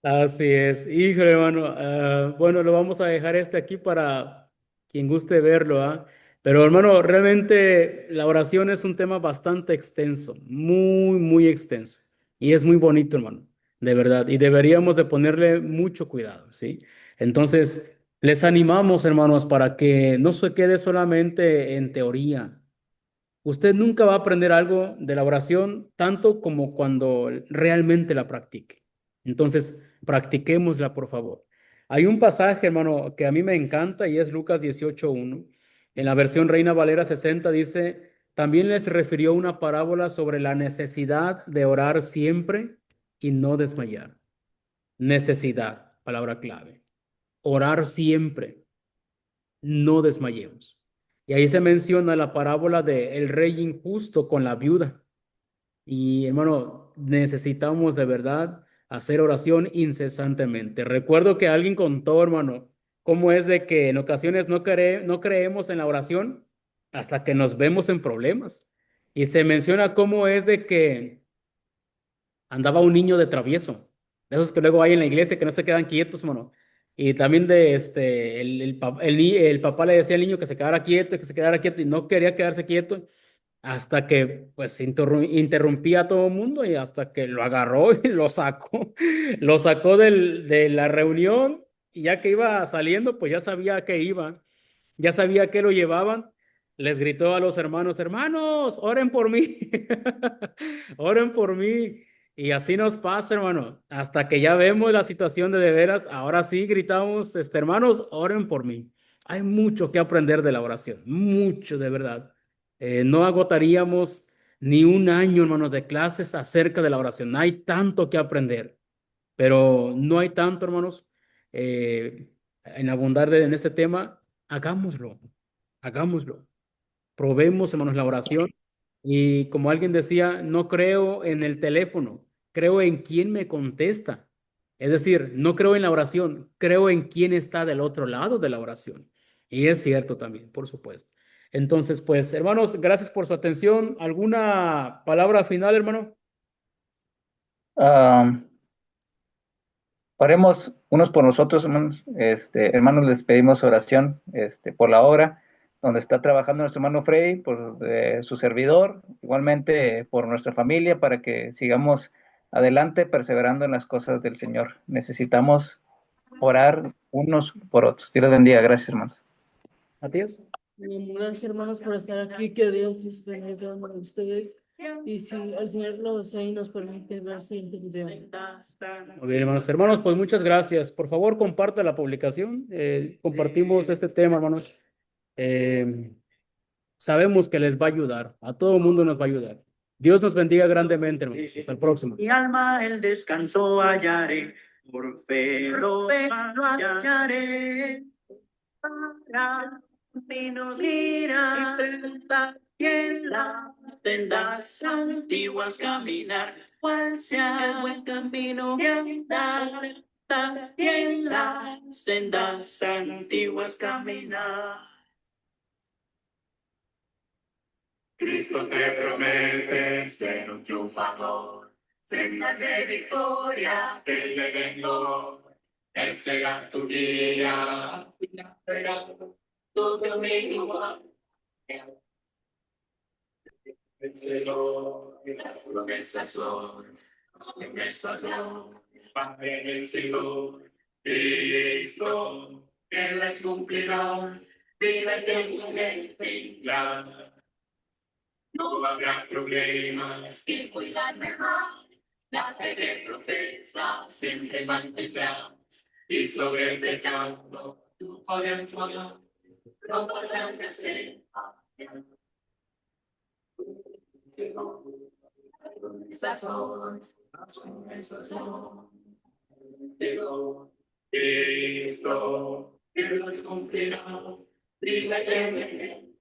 B: Así es. Híjole, hermano. Bueno, lo vamos a dejar aquí para quien guste verlo, ¿ah? Pero, hermano, realmente la oración es un tema bastante extenso, muy, muy extenso. Y es muy bonito, hermano, de verdad. Y deberíamos de ponerle mucho cuidado, ¿sí? Entonces, les animamos, hermanos, para que no se quede solamente en teoría. Usted nunca va a aprender algo de la oración tanto como cuando realmente la practique. Entonces, practiquémosla, por favor. Hay un pasaje, hermano, que a mí me encanta y es Lucas 18:1. En la versión Reina Valera 60 dice, también les refirió una parábola sobre la necesidad de orar siempre y no desmayar. Necesidad, palabra clave. Orar siempre, no desmayemos. Y ahí se menciona la parábola de el rey injusto con la viuda. Y hermano, necesitamos de verdad hacer oración incesantemente. Recuerdo que alguien contó, hermano, cómo es de que en ocasiones no creemos en la oración hasta que nos vemos en problemas. Y se menciona cómo es de que andaba un niño de travieso, de esos que luego hay en la iglesia que no se quedan quietos, hermano. Y también de el papá le decía al niño que se quedara quieto, que se quedara quieto, y no quería quedarse quieto hasta que pues interrumpía a todo el mundo y hasta que lo agarró y lo sacó de la reunión y ya que iba saliendo, pues ya sabía que lo llevaban, les gritó a los hermanos, hermanos, oren por mí, oren por mí. Y así nos pasa, hermano, hasta que ya vemos la situación de veras, ahora sí gritamos, hermanos, oren por mí. Hay mucho que aprender de la oración, mucho de verdad. No agotaríamos ni un año, hermanos, de clases acerca de la oración. Hay tanto que aprender, pero no hay tanto, hermanos, en abundar en este tema. Hagámoslo, hagámoslo. Probemos, hermanos, la oración. Y como alguien decía, no creo en el teléfono, creo en quien me contesta. Es decir, no creo en la oración, creo en quién está del otro lado de la oración. Y es cierto también, por supuesto. Entonces, pues, hermanos, gracias por su atención. ¿Alguna palabra final, hermano?
C: Am, Oremos unos por nosotros, hermanos. Hermanos, les pedimos oración por la obra donde está trabajando nuestro hermano Freddy, por su servidor, igualmente por nuestra familia, para que sigamos adelante perseverando en las cosas del Señor. Necesitamos orar unos por otros. Dios les bendiga. Gracias, hermanos.
B: Matías.
D: Gracias, hermanos, por estar aquí. Que Dios les bendiga a ustedes. Y si el Señor lo desea y nos permite ver el siguiente video.
B: Muy bien, hermanos. Hermanos, pues muchas gracias. Por favor, comparta la publicación. Compartimos este tema, hermanos. Eh, Sabemos que les va a ayudar. A todo el mundo nos va a ayudar. Dios nos bendiga grandemente, hermanos. Hasta el próximo.
A: Mi alma el descanso hallaré, por fe lo hallaré. Para camino gira y pregunta y en las sendas antiguas caminar, cuál sea el buen camino de andar, y en las sendas antiguas caminar. Cristo te promete ser un triunfador, sendas de victoria te lleven luz. Él será tu guía, será tu camino. El Señor, las promesas son, Padre vencedor. Cristo, Él las cumplirá, vida eterna en Él tendrá. No habrá problemas que puedan mermar, la fe que profeta siempre mantendrá. Y sobre el pecado tu poder actuará, no podrán hacer. Las promesas son. Cristo, Él las cumplirá, vida eterna en Él.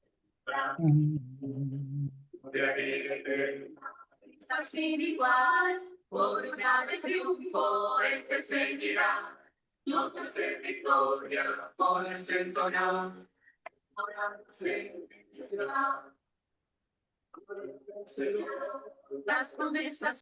A: Sin igual, corona de triunfo, Él te seguirá. Notas de victoria, podrás entonar. Ahora se será. Las promesas